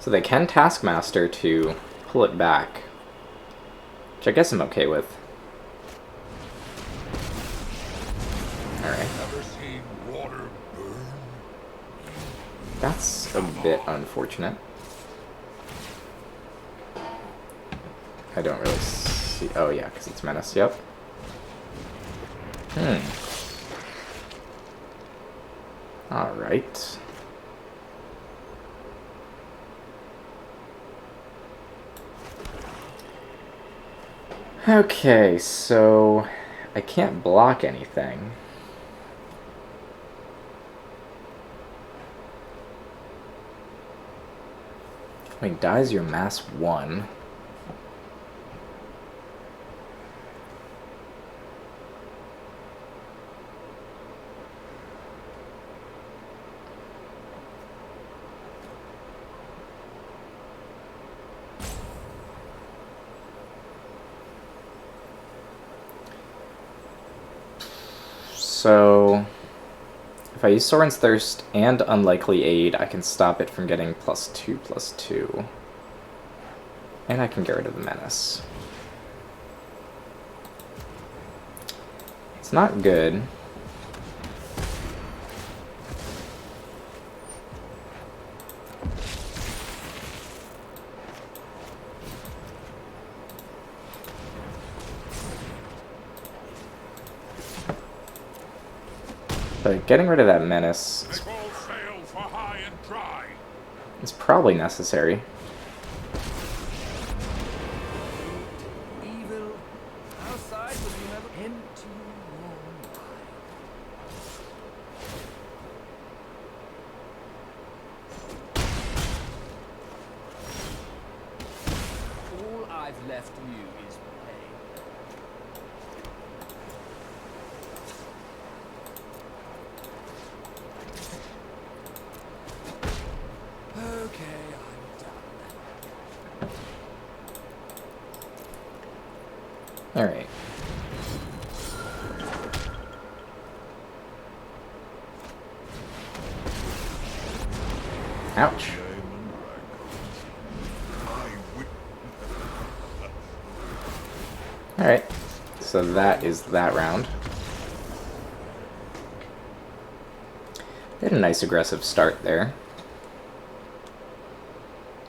So they can Taskmaster to pull it back, which I guess I'm okay with. Alright. Ever seen water burn? That's a bit unfortunate. I don't really see... Oh yeah, because it's Menace, yep. Alright. Okay, so I can't block anything. Wait, dies your mass 1. So, if I use Soren's Thirst and Unlikely Aid, I can stop it from getting +2/+2. And I can get rid of the Menace. It's not good. But getting rid of that Menace Make all sail for high and dry. is probably necessary. Evil outside will you never empty warm All I've left you is pain. Okay, I'm done. Alright. Ouch. Alright, so that is that round. They had a nice aggressive start there.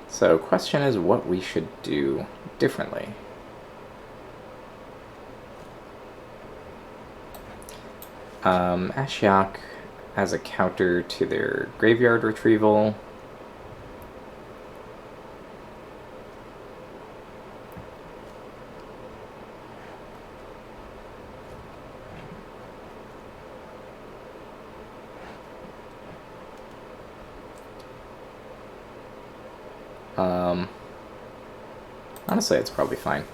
So, question is what we should do differently. Ashiok as a counter to their graveyard retrieval. Honestly, it's probably fine.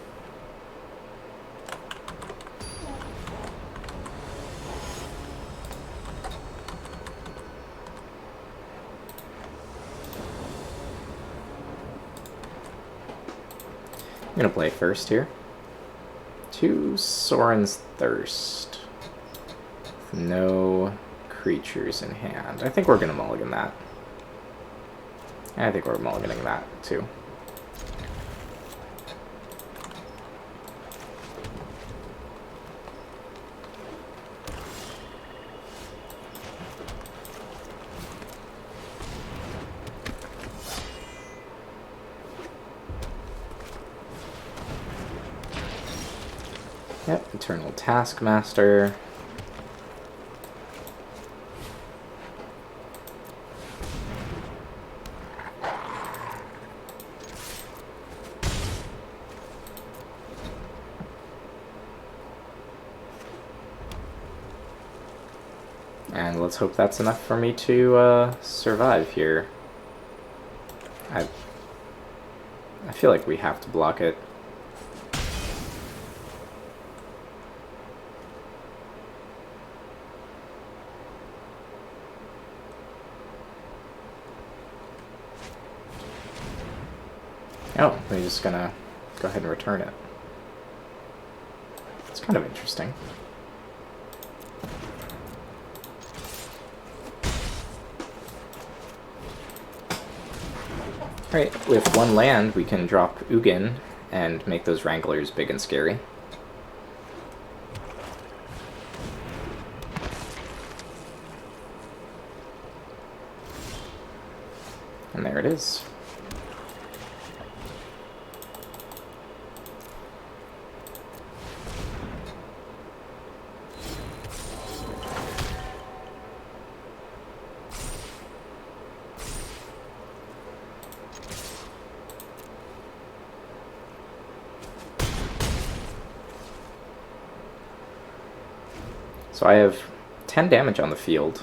I'm gonna play first here. 2 Soren's Thirst. No creatures in hand. I think we're gonna mulligan that. I think we're mulliganing that too. Yep, Eternal Taskmaster. And let's hope that's enough for me to survive here. I feel like we have to block it. Oh, they're just gonna go ahead and return it. It's kind of interesting. Alright, with 1 land, we can drop Ugin and make those Wranglers big and scary. And there it is. So I have 10 damage on the field.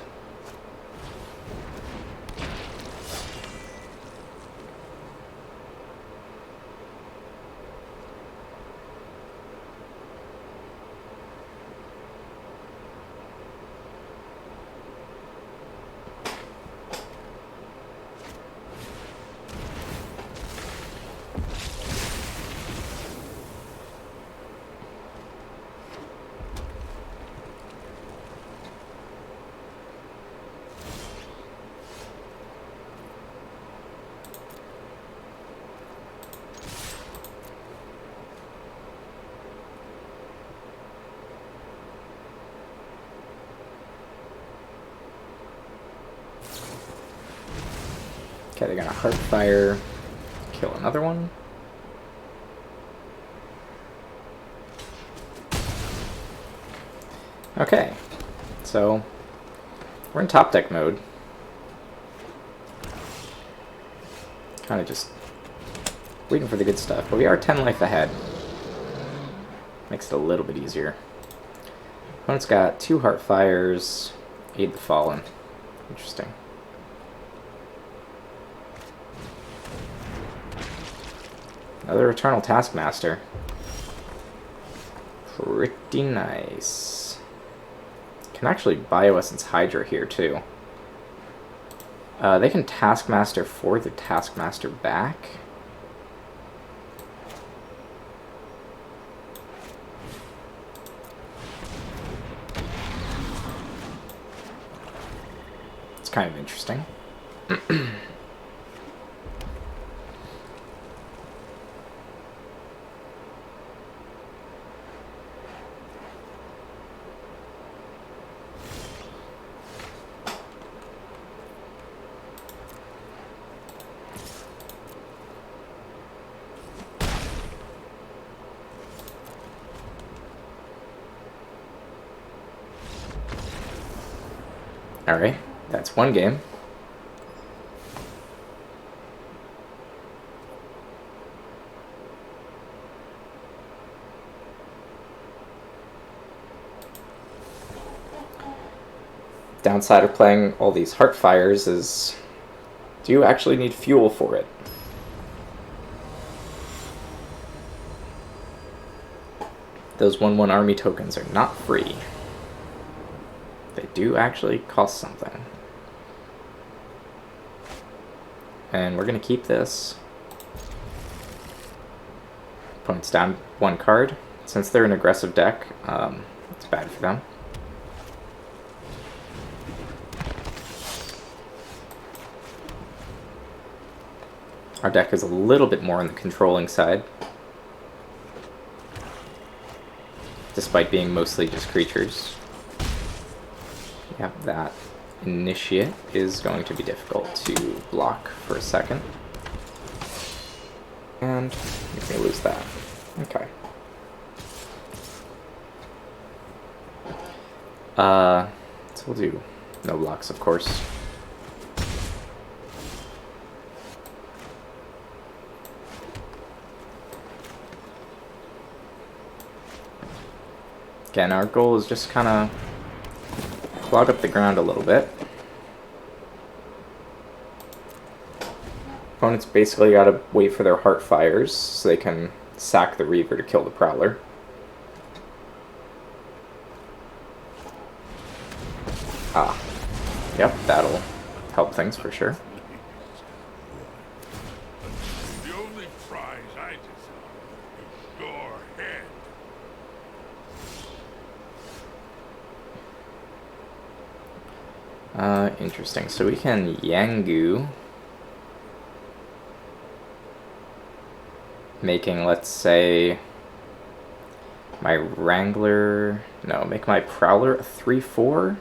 Okay, they're gonna Heartfire, kill another one. Okay, so we're in top deck mode. Kind of just waiting for the good stuff, but we are 10 life ahead. Makes it a little bit easier. Opponent's got 2 Heartfires, Aid the Fallen. Interesting. Another Eternal Taskmaster. Pretty nice. Can actually Bioessence Hydra here too. They can Taskmaster for the Taskmaster back. It's kind of interesting. Alright, that's 1 game. Downside of playing all these Heartfires is, do you actually need fuel for it? Those 1/1 army tokens are not free. They do actually cost something. And we're going to keep this. Opponent's down 1 card. Since they're an aggressive deck, it's bad for them. Our deck is a little bit more on the controlling side, despite being mostly just creatures. Yeah, that Initiate is going to be difficult to block for a second. And you may lose that. Okay. So we'll do no blocks, of course. Again, our goal is just kind of clog up the ground a little bit. Opponents basically got to wait for their Heart Fires so they can sack the Reaver to kill the Prowler. Ah, yep, that'll help things for sure. The only prize I desire is your head. Interesting. So we can Yangu, making, let's say, my Wrangler, no, make my Prowler a 3/4.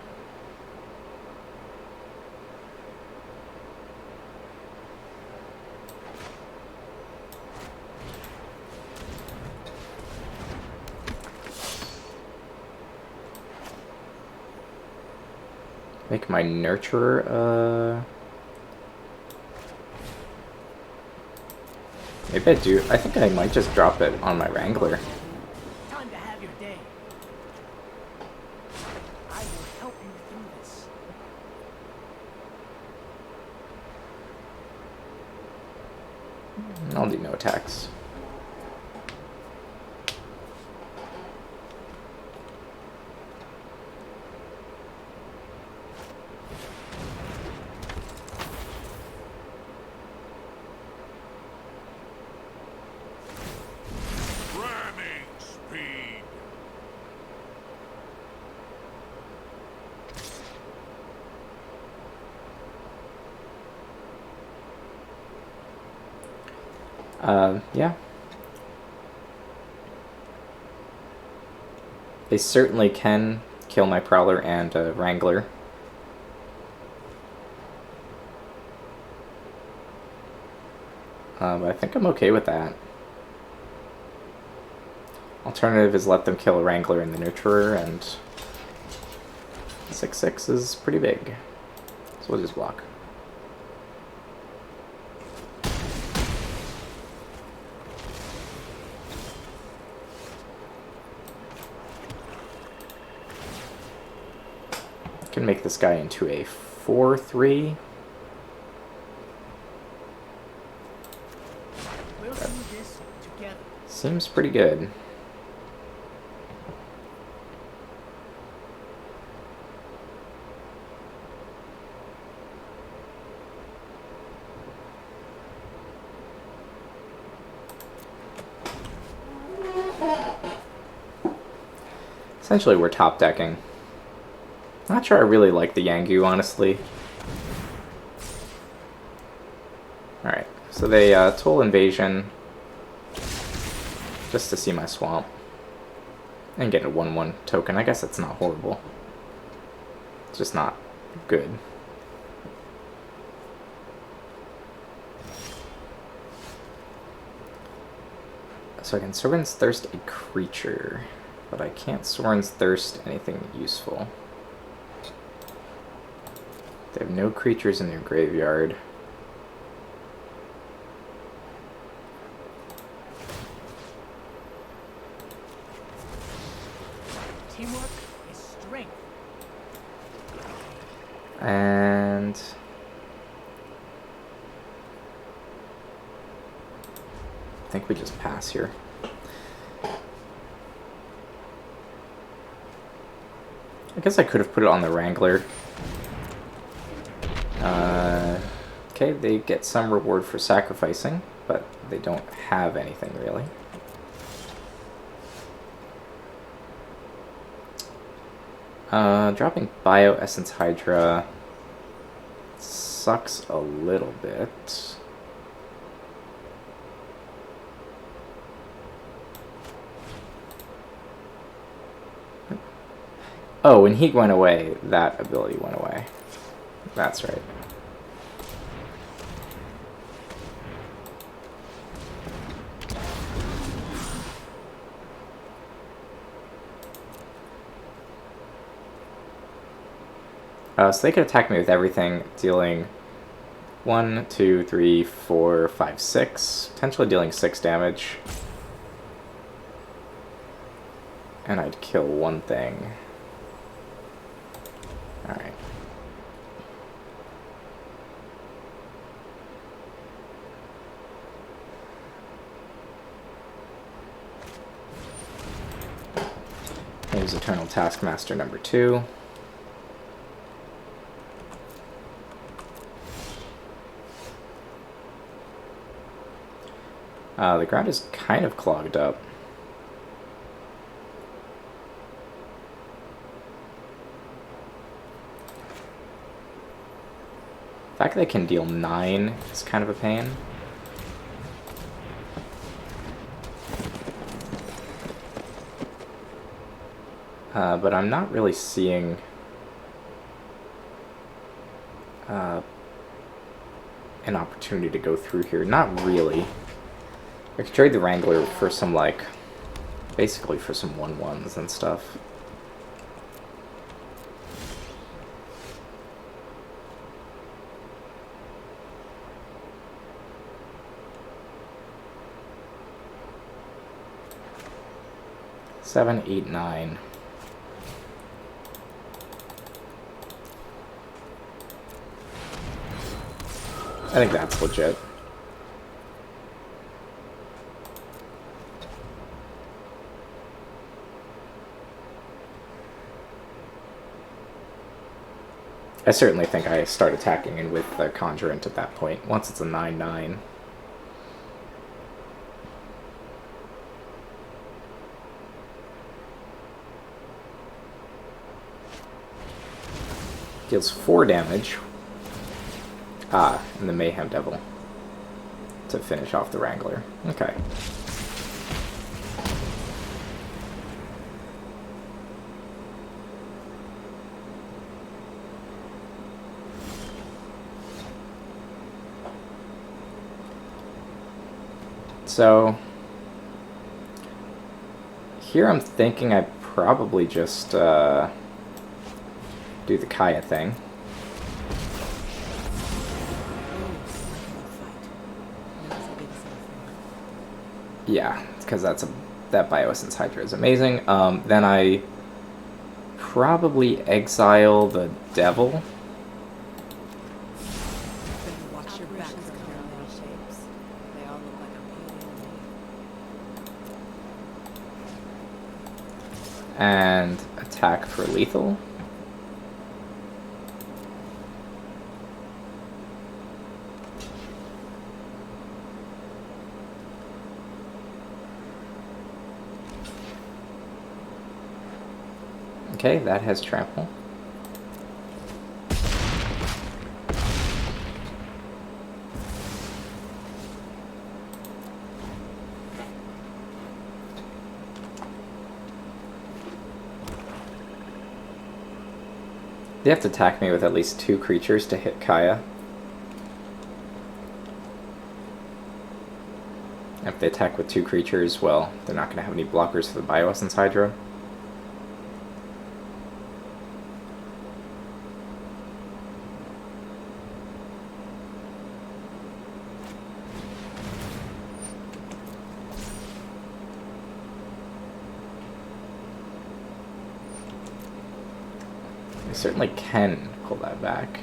Make my Nurturer, maybe I do. I think I might just drop it on my Wrangler. Time to have your day. I will help you through this. I'll do no attacks. Ramming speed. Yeah. They certainly can kill my Prowler and Wrangler. I think I'm okay with that. Alternative is let them kill a Wrangler and the Nurturer, and 6/6 is pretty big. So we'll just block. Can make this guy into a 4/3. We'll do this together. Seems pretty good. Essentially, we're top decking. Not sure I really like the Yangu, honestly. Alright, so they Toll Invasion just to see my swamp and get a 1/1 token. I guess that's not horrible. It's just not good. So I can Sovereign's Thirst a creature, but I can't Sovereign's Thirst anything useful. They have no creatures in their graveyard. Teamwork is strength. And I think we just pass here. I guess I could have put it on the Wrangler. Okay, they get some reward for sacrificing, but they don't have anything really. Dropping Bioessence Hydra sucks a little bit. Oh, when he went away, that ability went away. That's right. So they could attack me with everything, dealing 1, 2, 3, 4, 5, 6, potentially dealing 6 damage. And I'd kill one thing. Alright. There's Eternal Taskmaster number 2. The ground is kind of clogged up. The fact that they can deal 9 is kind of a pain. But I'm not really seeing an opportunity to go through here. Not really. I could trade the Wrangler for some, like, basically for some 1/1s and stuff. Seven, 8, 9. I think that's legit. I certainly think I start attacking in with the Conjurant at that point, once it's a 9/9. Deals 4 damage. And the Mayhem Devil to finish off the Wrangler. Okay. So here I'm thinking I probably just do the Kaya thing. Yeah, because that Bioessence Hydra is amazing. Then I probably exile the Devil. Better watch your back for curly shapes. They all look like a pain. And attack for lethal. Okay, that has trample. They have to attack me with at least 2 creatures to hit Kaya. If they attack with 2 creatures, well, they're not going to have any blockers for the Bioessence Hydra. I certainly can pull that back.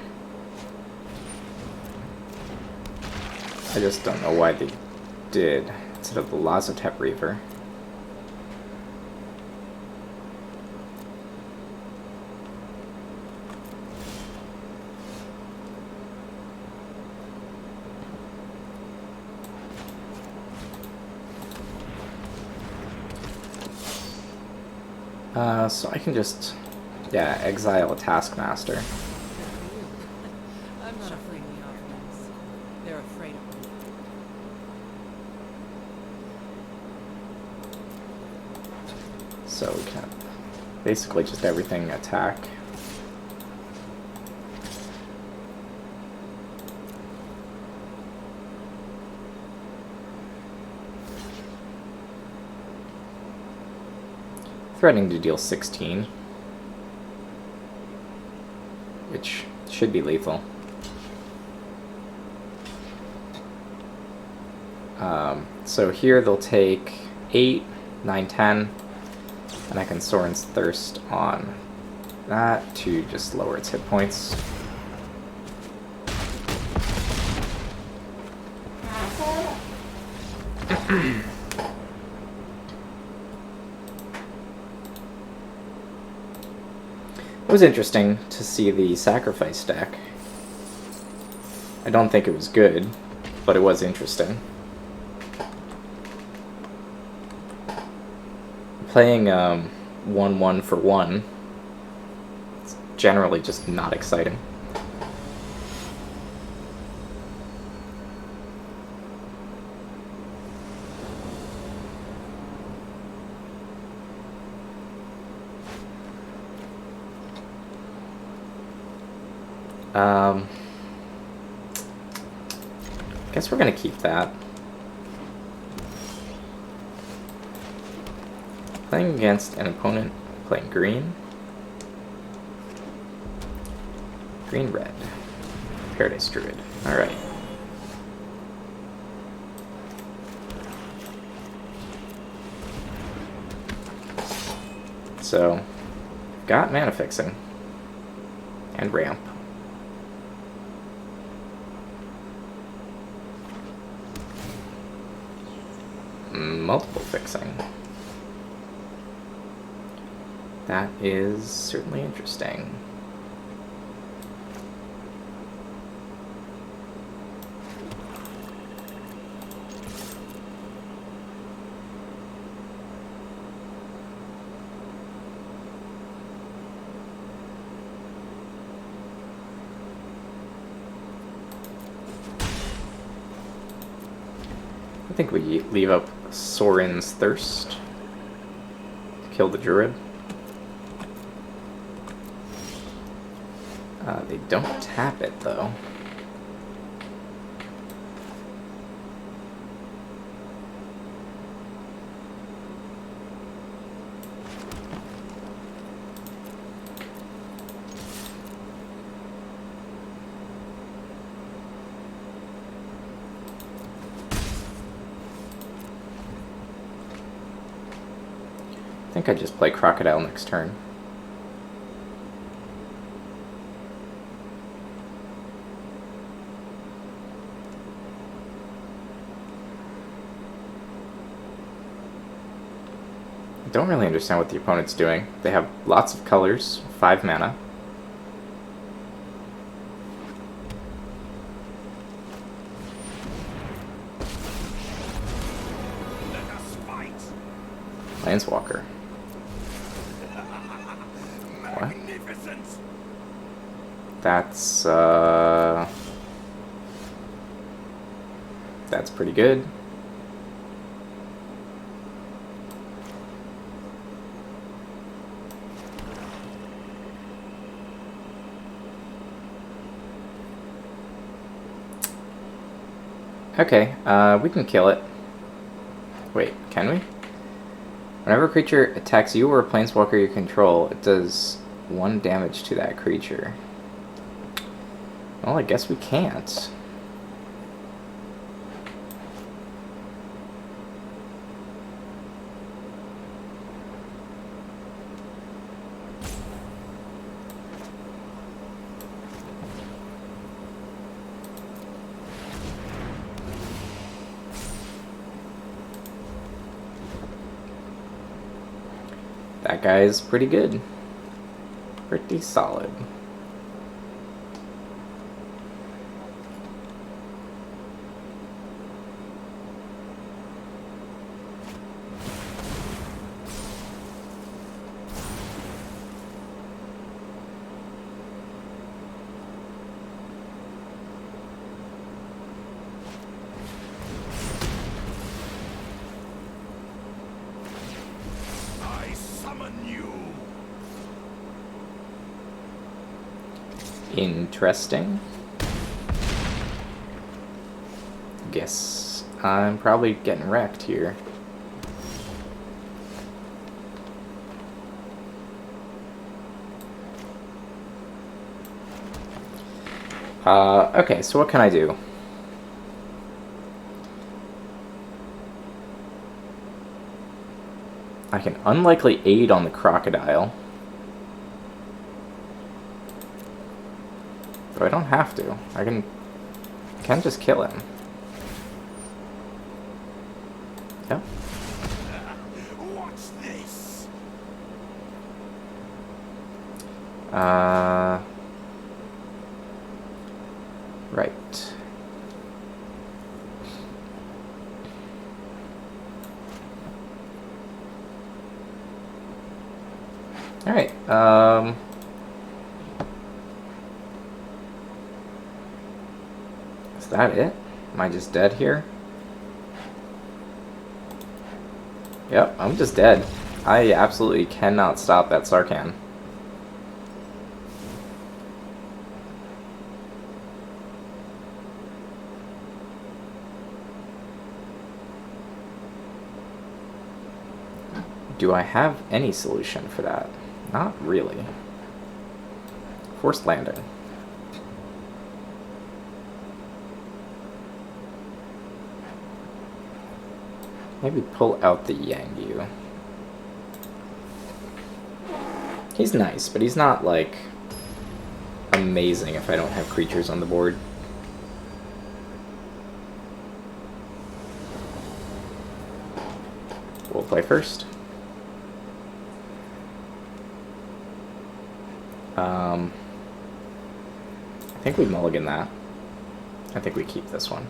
I just don't know why they did instead of the Lazotep Reaver. So I can just Yeah, exile a taskmaster. Good for you. I'm not afraid of the Ottomans. They're afraid of me. So we can basically just everything attack. Threatening to deal 16, which should be lethal. So here they'll take 8, 9, 10, and I can Soren's Thirst on that to just lower its hit points. It was interesting to see the sacrifice deck. I don't think it was good, but it was interesting. Playing 1-1 for 1 is generally just not exciting. Guess we're gonna keep that. Playing against an opponent playing green. Green-red. Paradise Druid. Alright. So, got mana fixing. And ramp. Multiple fixing. That is certainly interesting. I think we leave up Soren's Thirst to kill the Druid. They don't tap it, though. I think I just play Crocodile next turn. I don't really understand what the opponent's doing. They have lots of colors, 5 mana. Let us fight. Planeswalker. What? Magnificent. That's pretty good. Okay, we can kill it. Wait, can we? Whenever a creature attacks you or a planeswalker you control, it does 1 damage to that creature. Well, I guess we can't. That guy's pretty good. Pretty solid. Interesting. Guess I'm probably getting wrecked here. Okay, so what can I do? I can unlikely aid on the crocodile. But I don't have to. I can just kill him. Yep. What's this? Right. Alright, is that it? Am I just dead here? Yep, I'm just dead. I absolutely cannot stop that Sarkhan. Do I have any solution for that? Not really. Forced landing. Maybe pull out the Yangyu. He's nice, but he's not, like, amazing if I don't have creatures on the board. We'll play first. I think we mulligan that. I think we keep this one.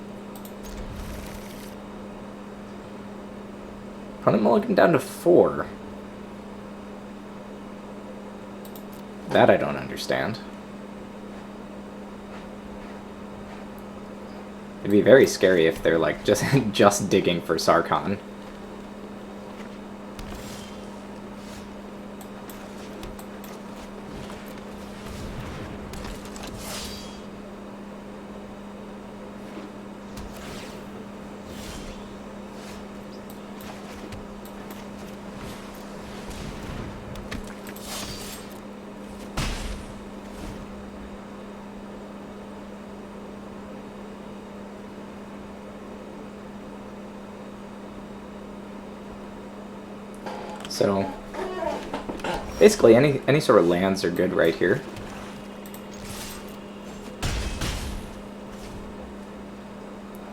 Opponent mulligan down to 4. That I don't understand. It'd be very scary if they're like just digging for Sarkhan. So basically any sort of lands are good right here.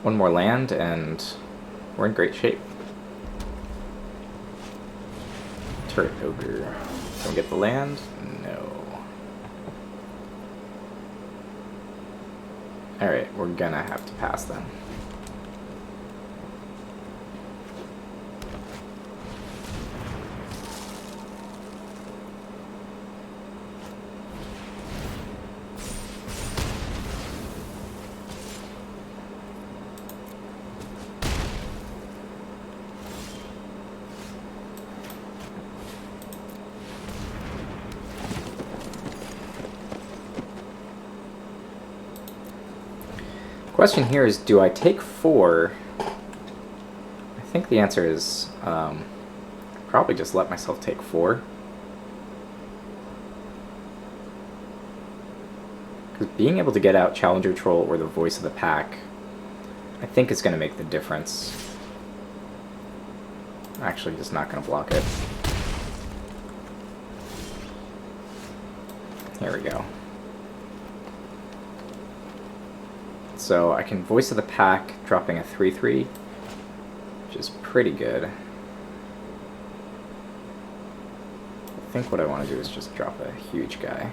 One more land and we're in great shape. Turret Ogre. Can we get the land? No. Alright, we're gonna have to pass then. Question here is, do I take 4? I think the answer is probably just let myself take 4. Because being able to get out Challenger Troll or the Voice of the Pack, I think is going to make the difference. Actually, just not going to block it. Here we go. So I can Voice of the Pack, dropping a 3/3, which is pretty good. I think what I want to do is just drop a huge guy.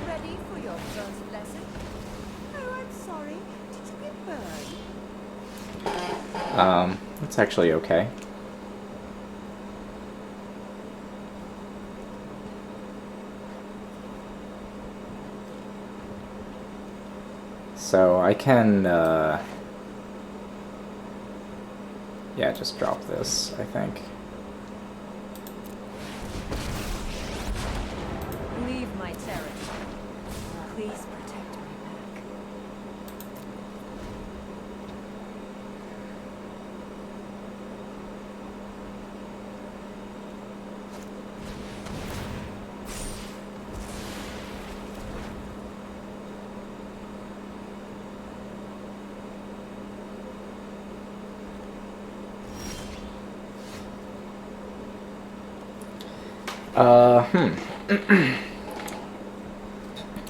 Ready for your first lesson? Oh, I'm sorry. Did you get burned? That's actually okay. So I can, yeah, just drop this, I think. Leave my territory. Please protect my back.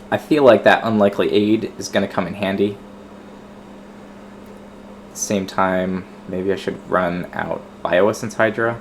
I feel like that unlikely aid is going to come in handy. At the same time, maybe I should run out Bioessence Hydra.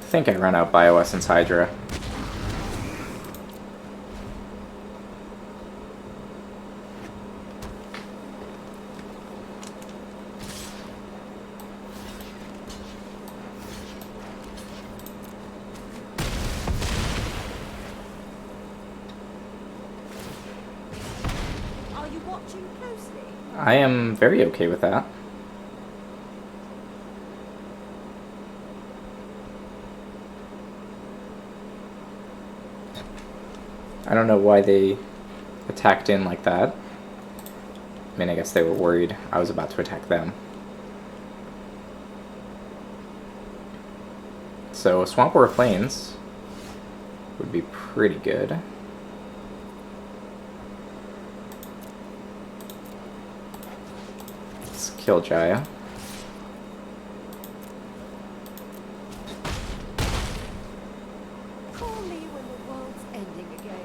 I think I run out Bioessence Hydra. Are you watching closely? I am very okay with that. I don't know why they attacked in like that. I mean, I guess they were worried I was about to attack them. So Swamp War Plains would be pretty good. Let's kill Jaya. Call me when the world's ending again.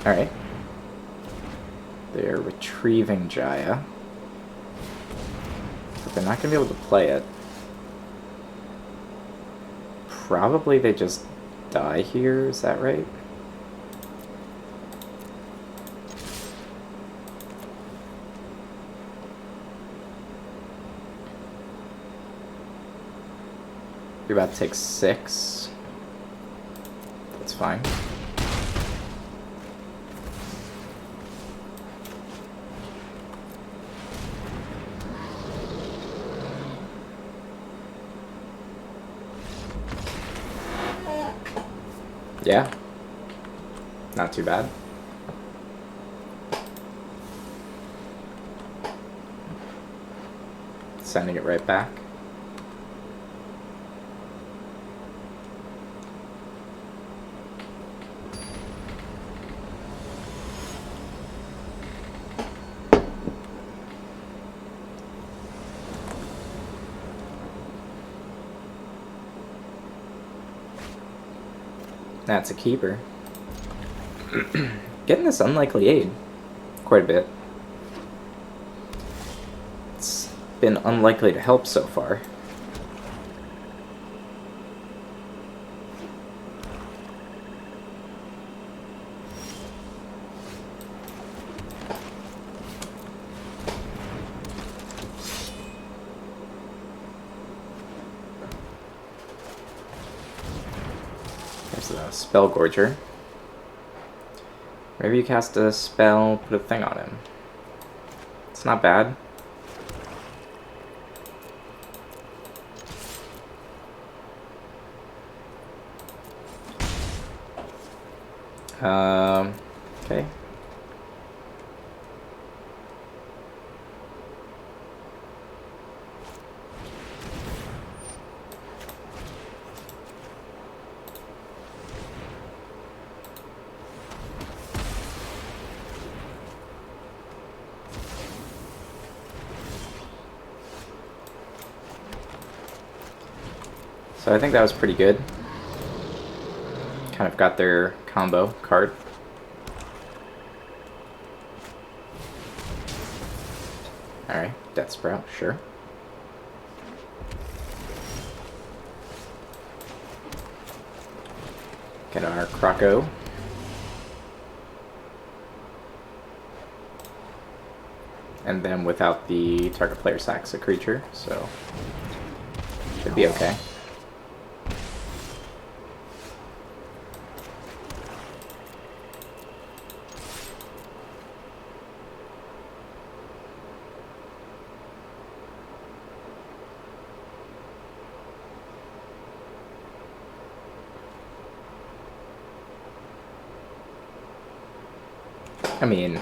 Alright. They're retrieving Jaya. But they're not going to be able to play it. Probably they just die here, is that right? You're about to take 6. That's fine. Yeah. Not too bad. Sending it right back. That's a keeper. Getting this unlikely aid quite a bit. It's been unlikely to help so far. There's a Spell Gorger. Whenever you cast a spell, put a thing on him. It's not bad. Okay. So I think that was pretty good. Kind of got their combo card. Alright, Death Sprout, sure. Get our Croco. And then without the target player sacks a creature, so should be okay. I mean,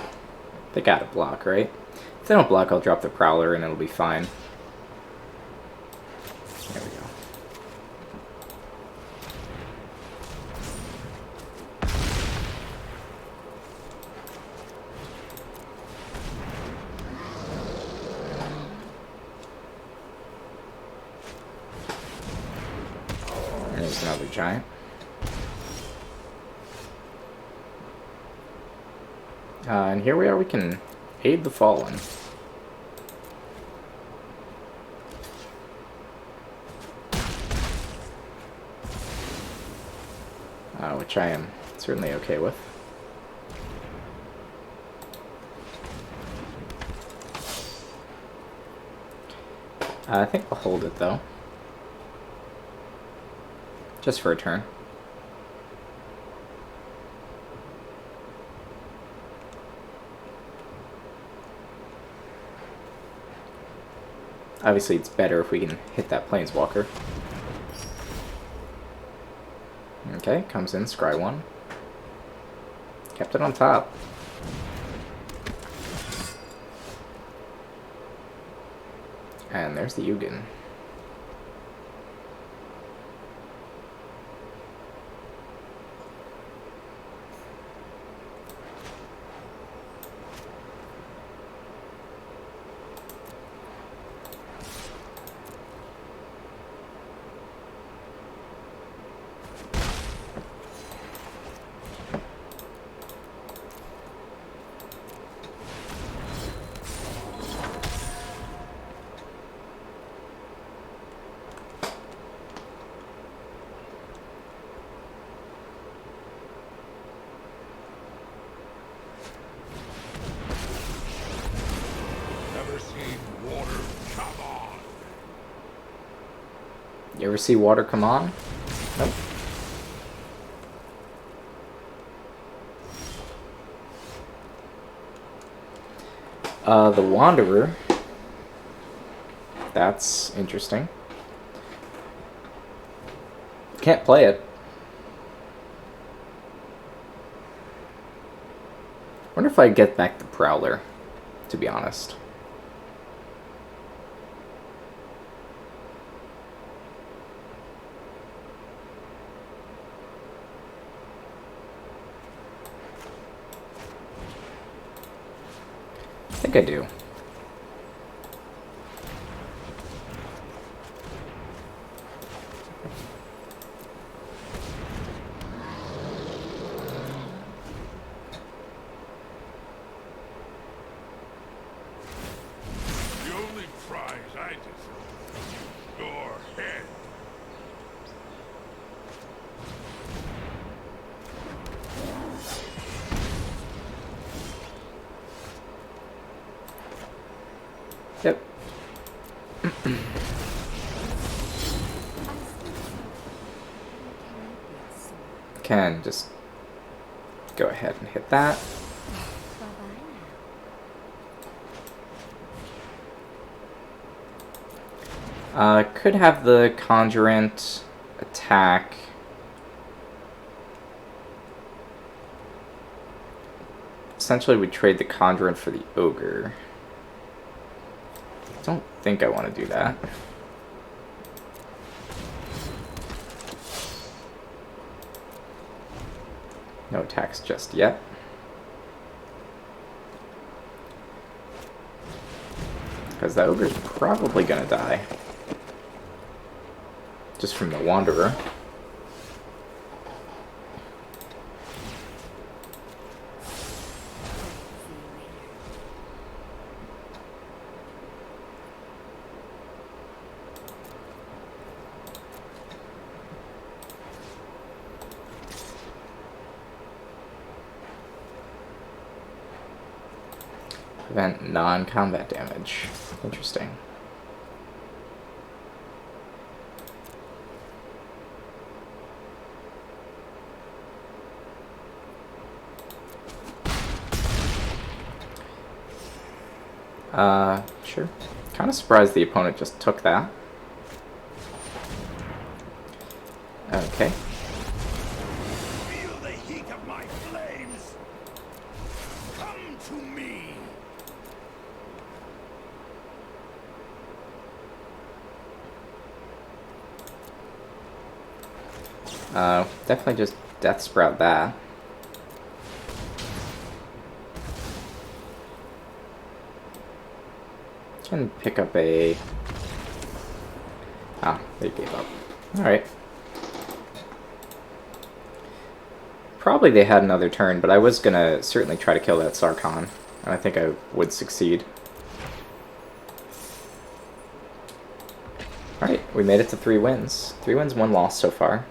they gotta block, right? If they don't block, I'll drop the Prowler and it'll be fine. There we go. And there's another giant. And here we are, we can aid the fallen. Which I am certainly okay with. I think we'll hold it though. Just for a turn. Obviously, it's better if we can hit that Planeswalker. Okay, comes in, scry 1. Kept it on top. And there's the Ugin. Never seen water come on. You ever see water come on? Nope. The Wanderer. That's interesting. Can't play it. Wonder if I get back the Prowler, to be honest. I think I do. The only prize I deserve. Your head. Yep. Can just go ahead and hit that. Could have the Conjurant attack. Essentially, we trade the Conjurant for the Ogre. I don't think I want to do that. No attacks just yet. Because the Ogre's probably gonna die. just from the Wanderer. Prevent non-combat damage. Interesting. Sure. Kind of surprised the opponent just took that. Okay. Feel the heat of my flames. Come to me. Definitely just Death Sprout that. Can pick up a... Ah, they gave up. Alright. Probably they had another turn, but I was gonna certainly try to kill that Sarkhan, and I think I would succeed. Alright, we made it to 3 wins. 3 wins, 1 loss so far.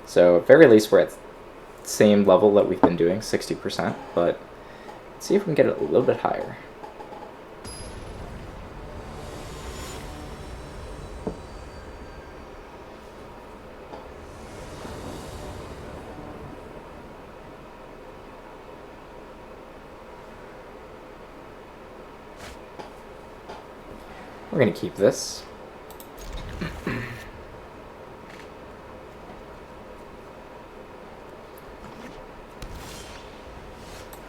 So, at very least, we're at the same level that we've been doing, 60%, but let's see if we can get it a little bit higher. We're going to keep this.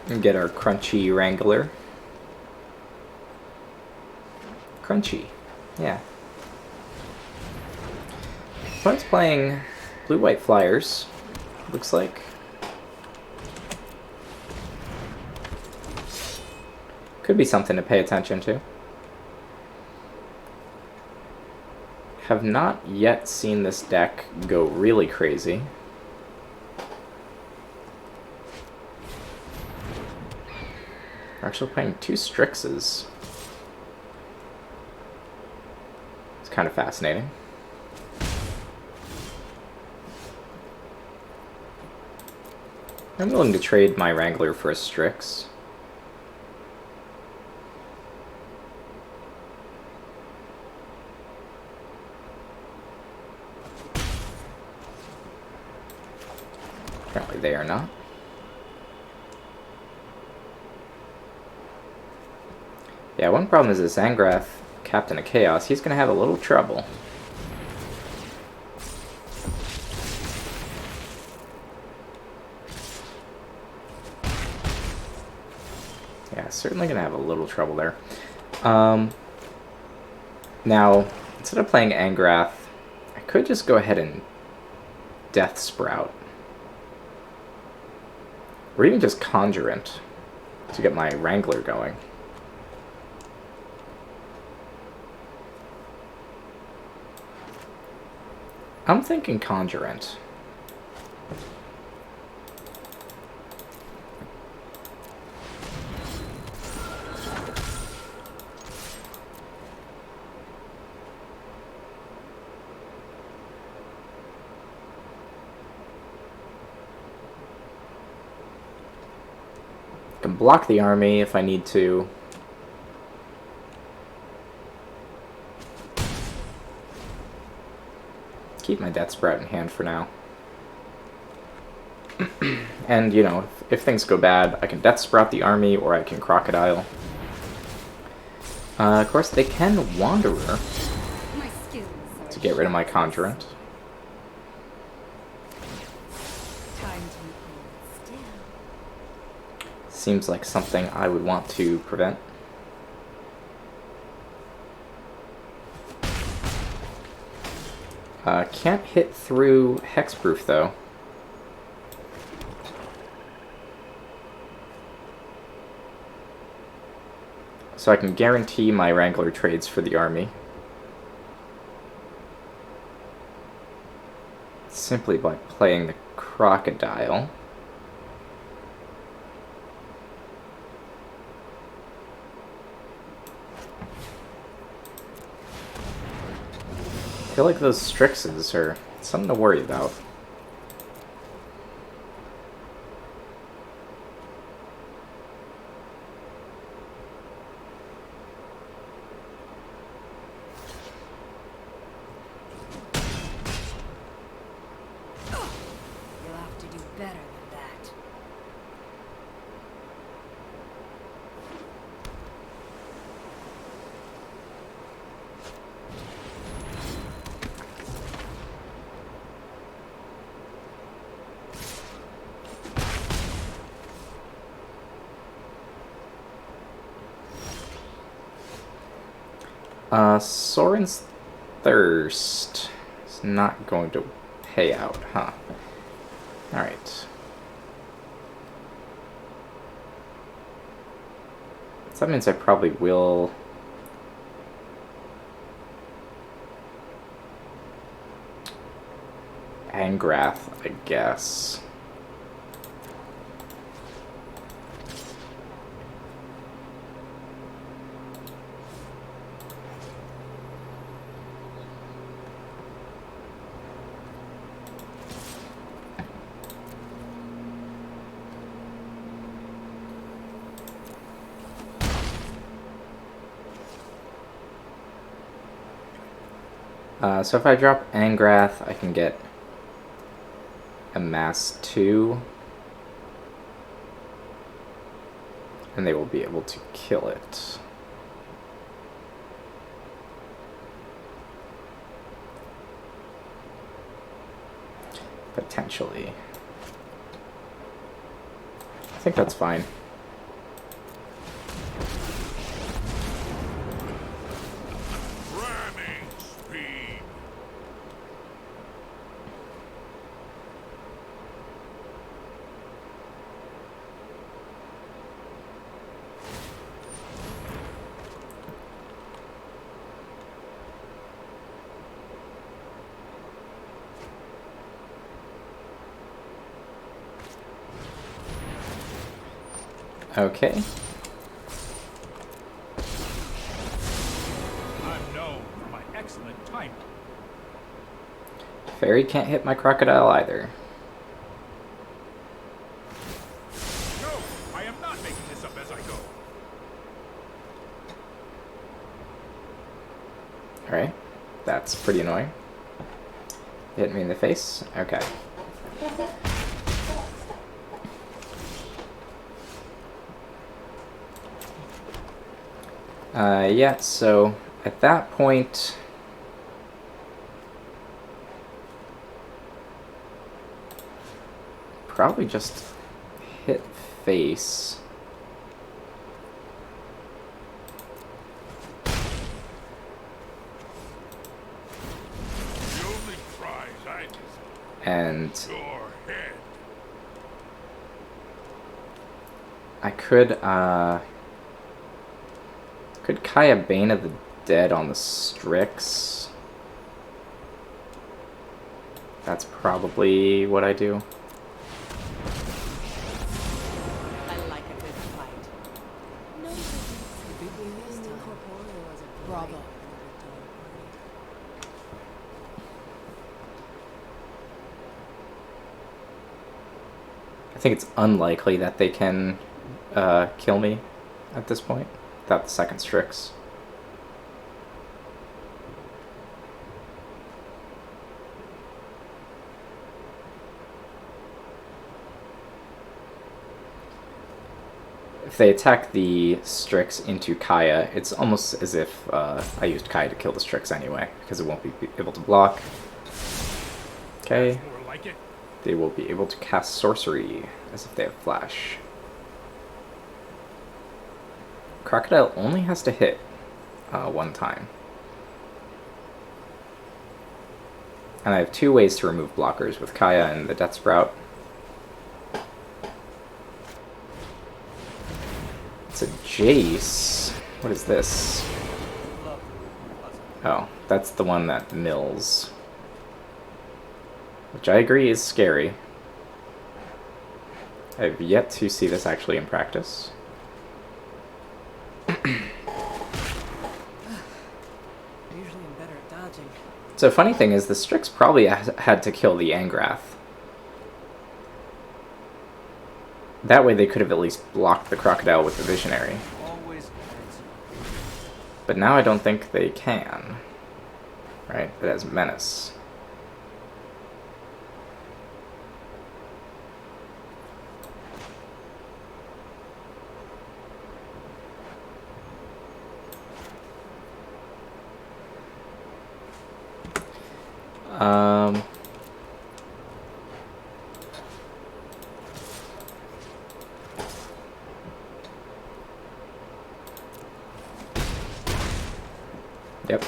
And get our Crunchy Wrangler. Crunchy. Yeah. Opponent's playing Blue-White Flyers, looks like. Could be something to pay attention to. Have not yet seen this deck go really crazy. We're actually playing 2 Strixes. It's kind of fascinating. I'm willing to trade my Wrangler for a Strix. Apparently they are not. Yeah, one problem is this Zangrath, Captain of Chaos, he's going to have a little trouble. Yeah, certainly going to have a little trouble there. Now, instead of playing Angrath, I could just go ahead and Death Sprout. Or even just Conjurant to get my Wrangler going. I'm thinking Conjurant. I can block the army if I need to. Keep my Death Sprout in hand for now. And, you know, if things go bad, I can Death Sprout the army, or I can Crocodile. Of course, they can Wanderer to get rid of my Conjurant. Seems like something I would want to prevent. Can't hit through Hexproof, though. So I can guarantee my Wrangler trades for the army. simply by playing the crocodile. I feel like those Strixes are something to worry about. You'll have to do better than that. Soren's Thirst is not going to pay out, huh? Alright. So that means I probably will... Angrath, I guess. So if I drop Angrath, I can get a Mass 2, and they will be able to kill it. Potentially. I think that's fine. Ramming speed. Okay. I'm known for my excellent timing. Fairy can't hit my crocodile either. No, I am not making this up as I go. Alright. That's pretty annoying. Hit me in the face? Okay. Yeah, so at that point... Probably just hit face. The only prize I deserve And is your head. I could Kaya Bane of the Dead on the Strix. That's probably what I do. I like a good fight. No, this time. Bravo. I think it's unlikely that they can kill me at this point without the second Strix. If they attack the Strix into Kaya, it's almost as if I used Kaya to kill the Strix anyway, because it won't be able to block. Okay, More like it. they will be able to cast Sorcery, as if they have Flash. Crocodile only has to hit one time. And I have two ways to remove blockers with Kaya and the Death Sprout. It's a Jace. What is this? Oh, that's the one that mills. which I agree is scary. I've yet to see this actually in practice. I usually am better at dodging. So funny thing is, the Strix probably had to kill the Angrath. That way they could have at least blocked the Crocodile with the Visionary. Always hurts. But now I don't think they can. Right? It has Menace. Yep.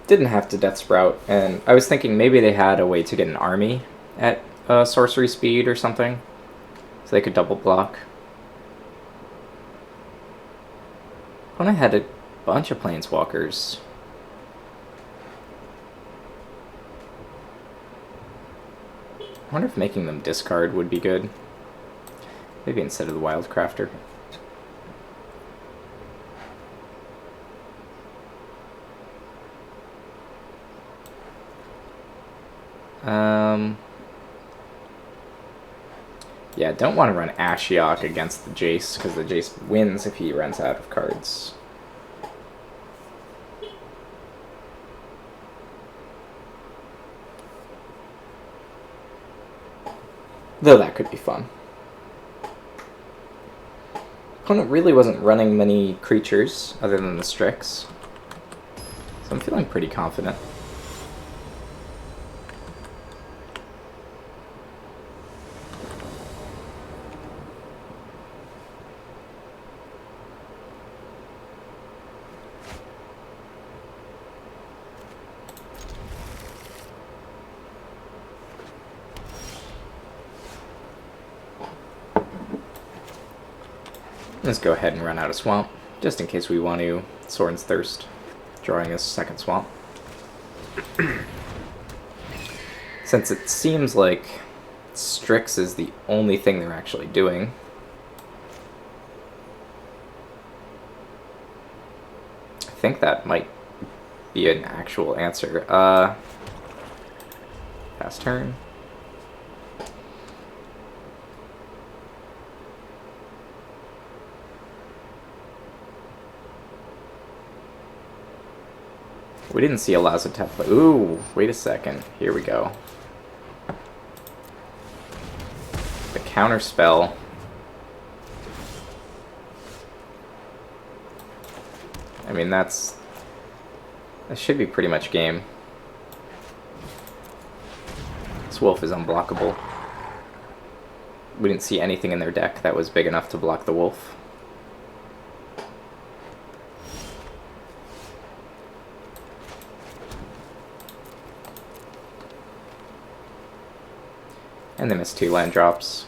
Didn't have to Death Sprout, and I was thinking maybe they had a way to get an army at sorcery speed or something, so they could double block. Opponent had a bunch of Planeswalkers. I wonder if making them discard would be good. Maybe instead of the Wildcrafter. Yeah, don't want to run Ashiok against the Jace, because the Jace wins if he runs out of cards. Though that could be fun. Opponent really wasn't running many creatures other than the Strix, so I'm feeling pretty confident. Let's go ahead and run out of Swamp, just in case we want to Sorin's Thirst, drawing a second Swamp. Since it seems like Strix is the only thing they're actually doing, I think that might be an actual answer. Pass turn. We didn't see a Lazotep. Ooh, wait a second. Here we go. The counter spell. I mean, that should be pretty much game. This wolf is unblockable. We didn't see anything in their deck that was big enough to block the wolf. And they missed 2 land drops.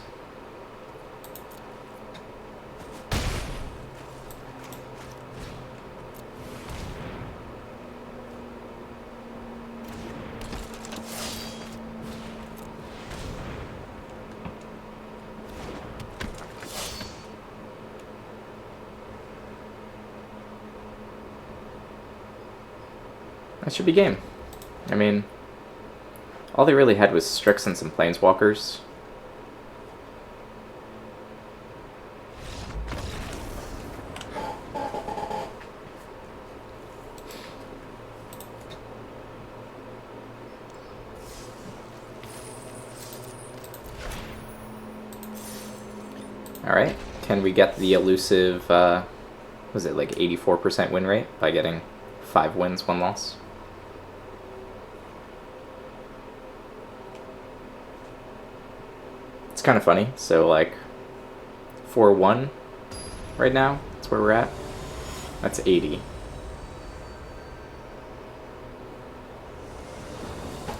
That should be game. I mean, all they really had was Strix and some Planeswalkers. Alright, can we get the elusive, was it like 84% win rate by getting 5 wins, 1 loss? It's kind of funny, so like 4-1 right now, that's where we're at. That's 80.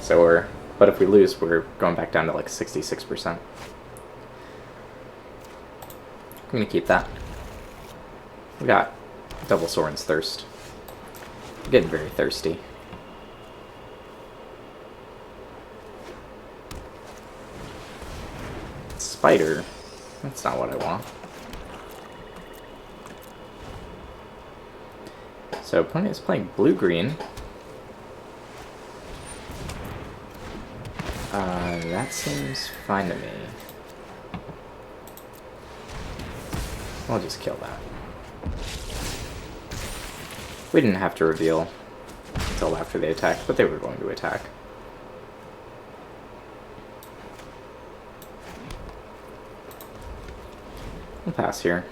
So but if we lose, we're going back down to like 66%. I'm gonna keep that. We got double Sorin's Thirst. I'm getting very thirsty. spider. That's not what I want. So opponent is playing blue-green. That seems fine to me. I'll just kill that. We didn't have to reveal until after they attacked, but they were going to attack. We'll pass here.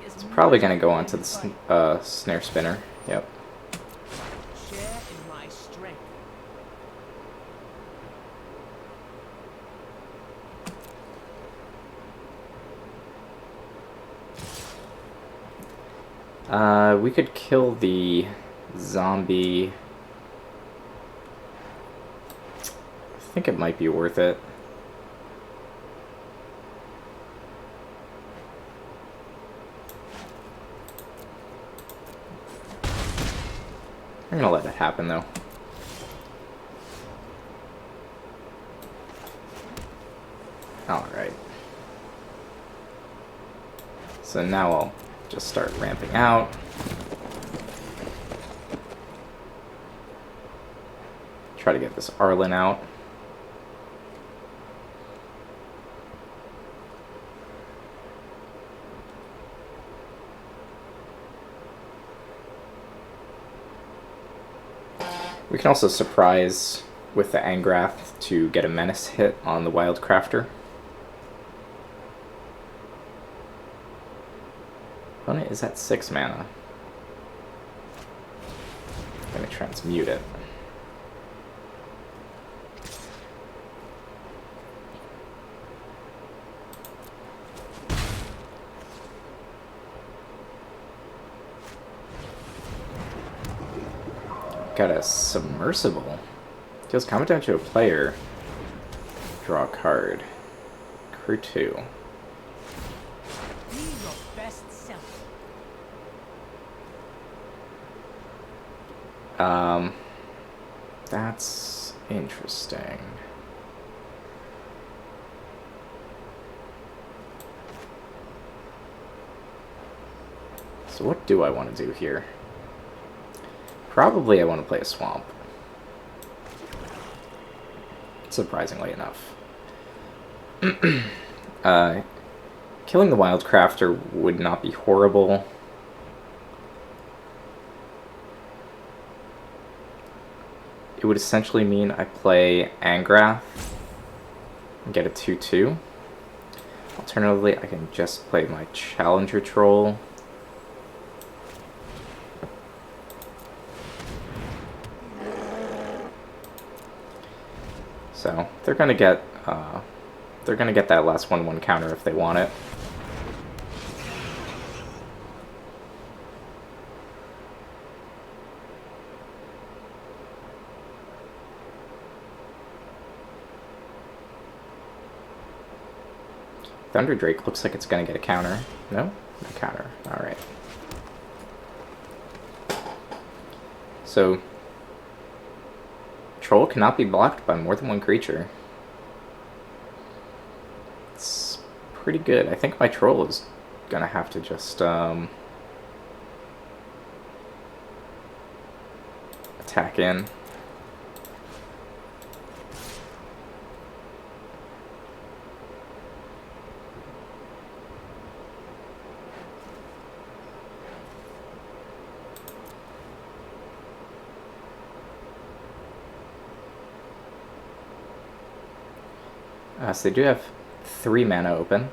It's probably going to go onto the snare spinner. Yep. Share in my strength. We could kill the zombie. I think it might be worth it. I'm gonna let it happen though. Alright. So now I'll just start ramping out. Try to get this Arlen out. We can also surprise with the Angrath to get a menace hit on the Wildcrafter. Opponent is at 6 mana. I'm gonna transmute it. Got a Submersible. Deals combat damage to a player. Draw a card. Crew 2. Be your best self. That's interesting. So what do I want to do here? Probably I want to play a Swamp. Surprisingly enough. Killing the Wildcrafter would not be horrible. It would essentially mean I play Angrath and get a 2/2. Alternatively, I can just play my Challenger Troll. So they're gonna get that last 1/1 counter if they want it. Thunder Drake looks like it's gonna get a counter. No? No counter. Alright. So Troll cannot be blocked by more than one creature. It's pretty good. I think my Troll is gonna have to just attack in. So they do have 3 mana open.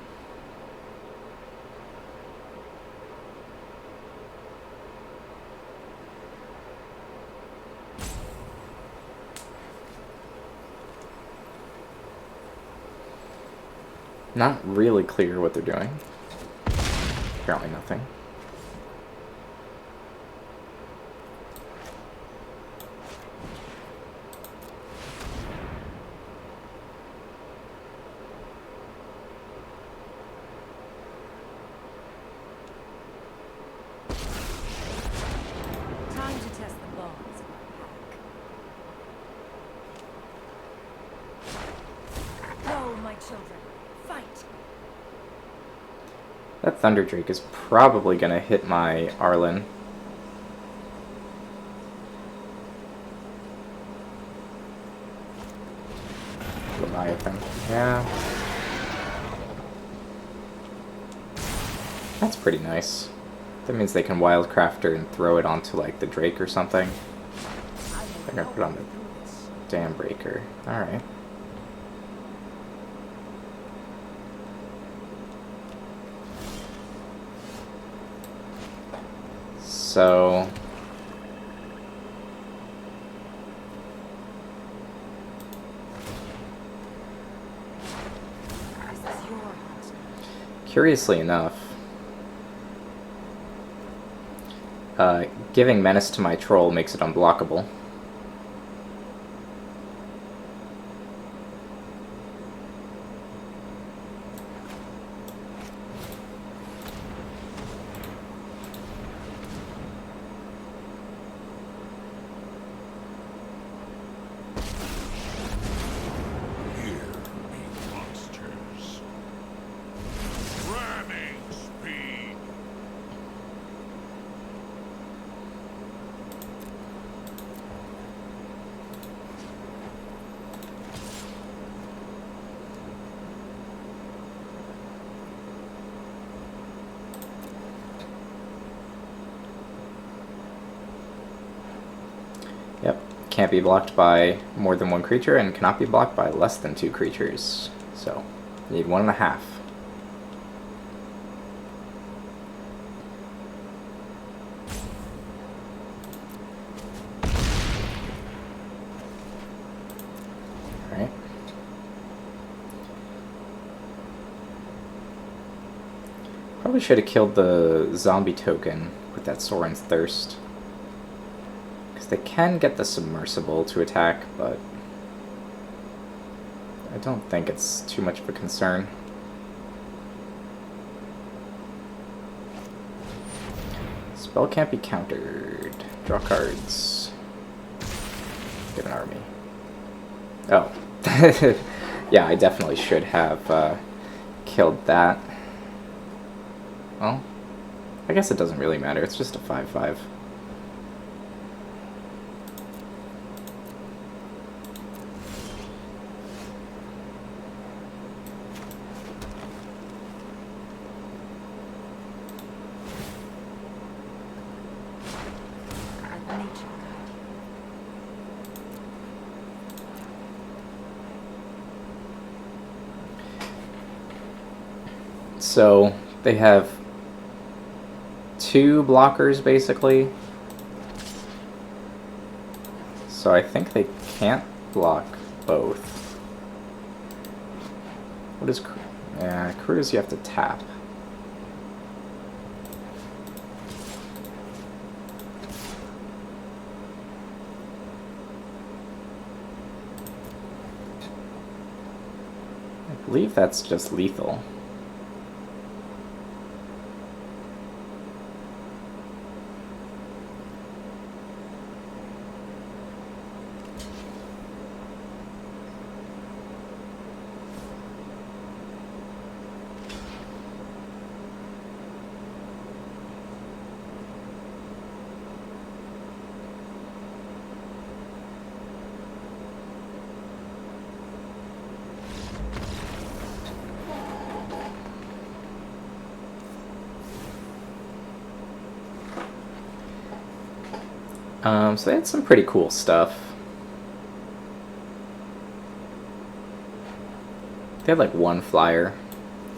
Not really clear what they're doing. Apparently nothing. That Thunder Drake is probably going to hit my Arlen. Leviathan. Yeah. That's pretty nice. That means they can Wildcrafter and throw it onto, like, the Drake or something. They're going to put on the Dam Breaker. Alright. So... This is your hunt. curiously enough, giving Menace to my Troll makes it unblockable. Here be monsters. Ramming speed. Yep, can't be blocked by more than one creature and cannot be blocked by less than 2 creatures. So, you need 1.5. Alright. Probably should have killed the zombie token with that Soren's Thirst. Because they can get the Submersible to attack, but I don't think it's too much of a concern. Spell can't be countered. Draw cards. Get an army. Oh. Yeah, I definitely should have killed that. Well, I guess it doesn't really matter. It's just a 5/5. Let nature guide you. So they have 2 blockers basically. So I think they can't block both. What is Cruise? You have to tap. I believe that's just lethal. So they had some pretty cool stuff. They had like 1 flyer.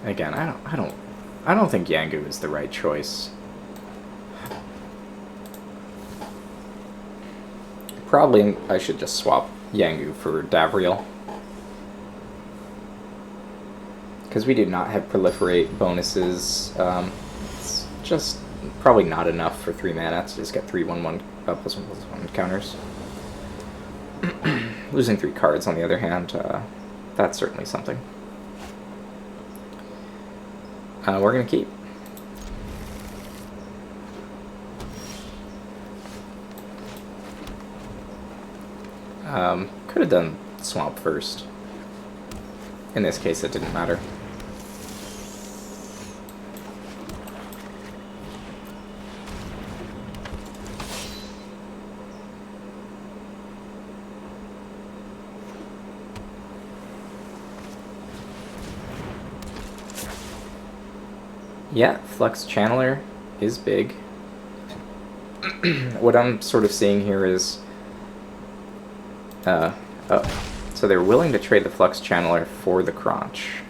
Again, I don't think Yangu is the right choice. Probably I should just swap Yangu for Davriel. Because we do not have proliferate bonuses. It's just probably not enough for 3 mana to just get 3/1/1 +1/+1 counters. Losing 3 cards, on the other hand, that's certainly something. We're gonna keep. Could have done Swamp first. In this case, it didn't matter. Yeah, Flux Channeler is big. What I'm sort of seeing here is... oh. So they're willing to trade the Flux Channeler for the Crunch.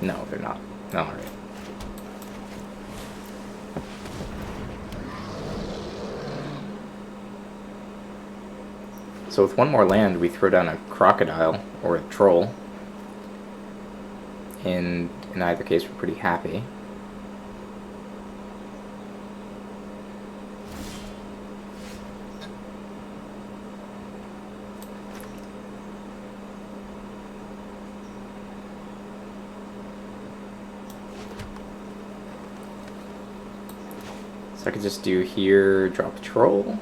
No, they're not. No, alright. So with one more land, we throw down a Crocodile or a Troll. And in either case, we're pretty happy. So I could just do here, drop a Troll.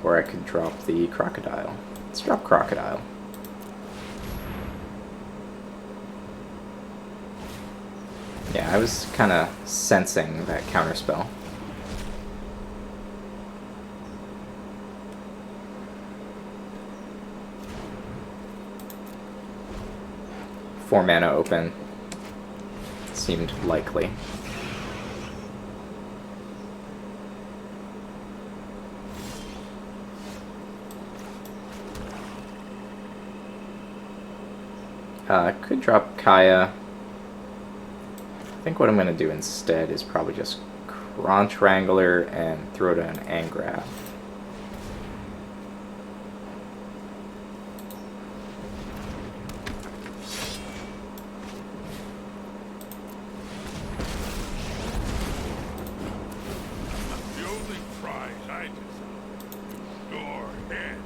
Or I could drop the Crocodile. Let's drop Crocodile. Yeah, I was kind of sensing that counterspell. Four mana open seemed likely. Could drop Kaya. I think what I'm going to do instead is probably just Crunch Wrangler and throw down Angrath. The only prize I desire. Your head.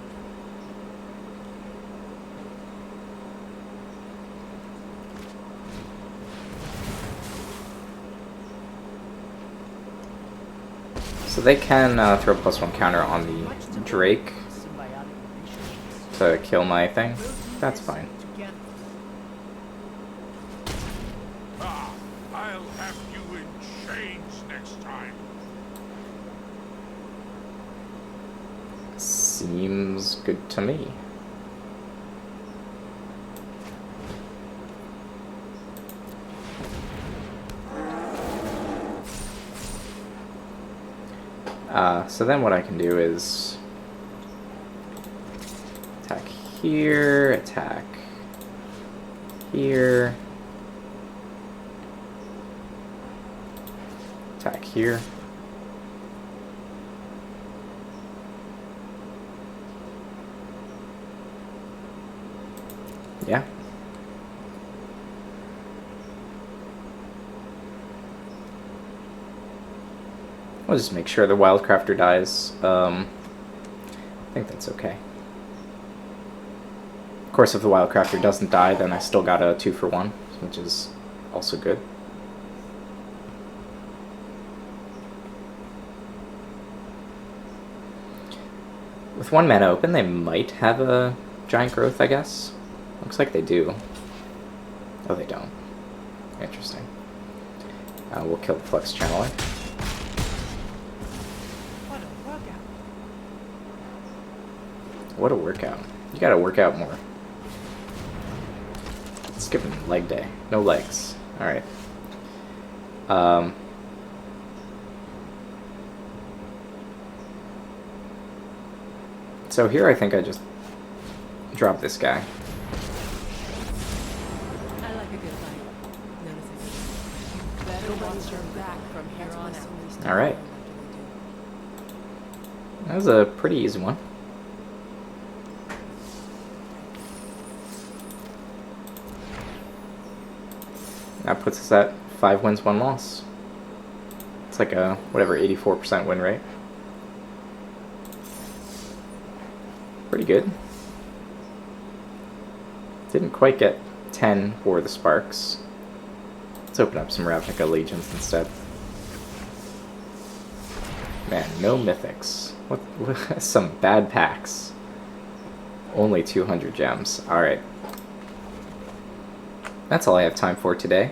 So they can throw +1 counter on the Drake Symbiotic relationships. to kill my thing. That's fine. Together. Ah, I'll have you in chains next time. Seems good to me. So then what I can do is attack here, attack here, attack here. Yeah. I'll just make sure the Wildcrafter dies. I think that's okay. Of course, if the Wildcrafter doesn't die, then I still got a 2-for-1, which is also good. With 1 mana open, they might have a Giant Growth, I guess. Looks like they do. Oh, they don't. Interesting. We'll kill the Flux Channeler. What a workout. What a workout. You gotta work out more. Skipping leg day. No legs. Alright. So here I think I just drop this guy. I like a good fight. Notice it. Better watch your back from here on out. All right. That was a pretty easy one. That puts us at 5 wins, 1 loss. It's like a, whatever, 84% win rate. Pretty good. Didn't quite get 10 for the Sparks. Let's open up some Ravnica Legions instead. Man, no mythics. What some bad packs. Only 200 gems. Alright. That's all I have time for today.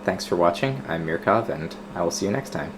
Thanks for watching. I'm Mirkov, and I will see you next time.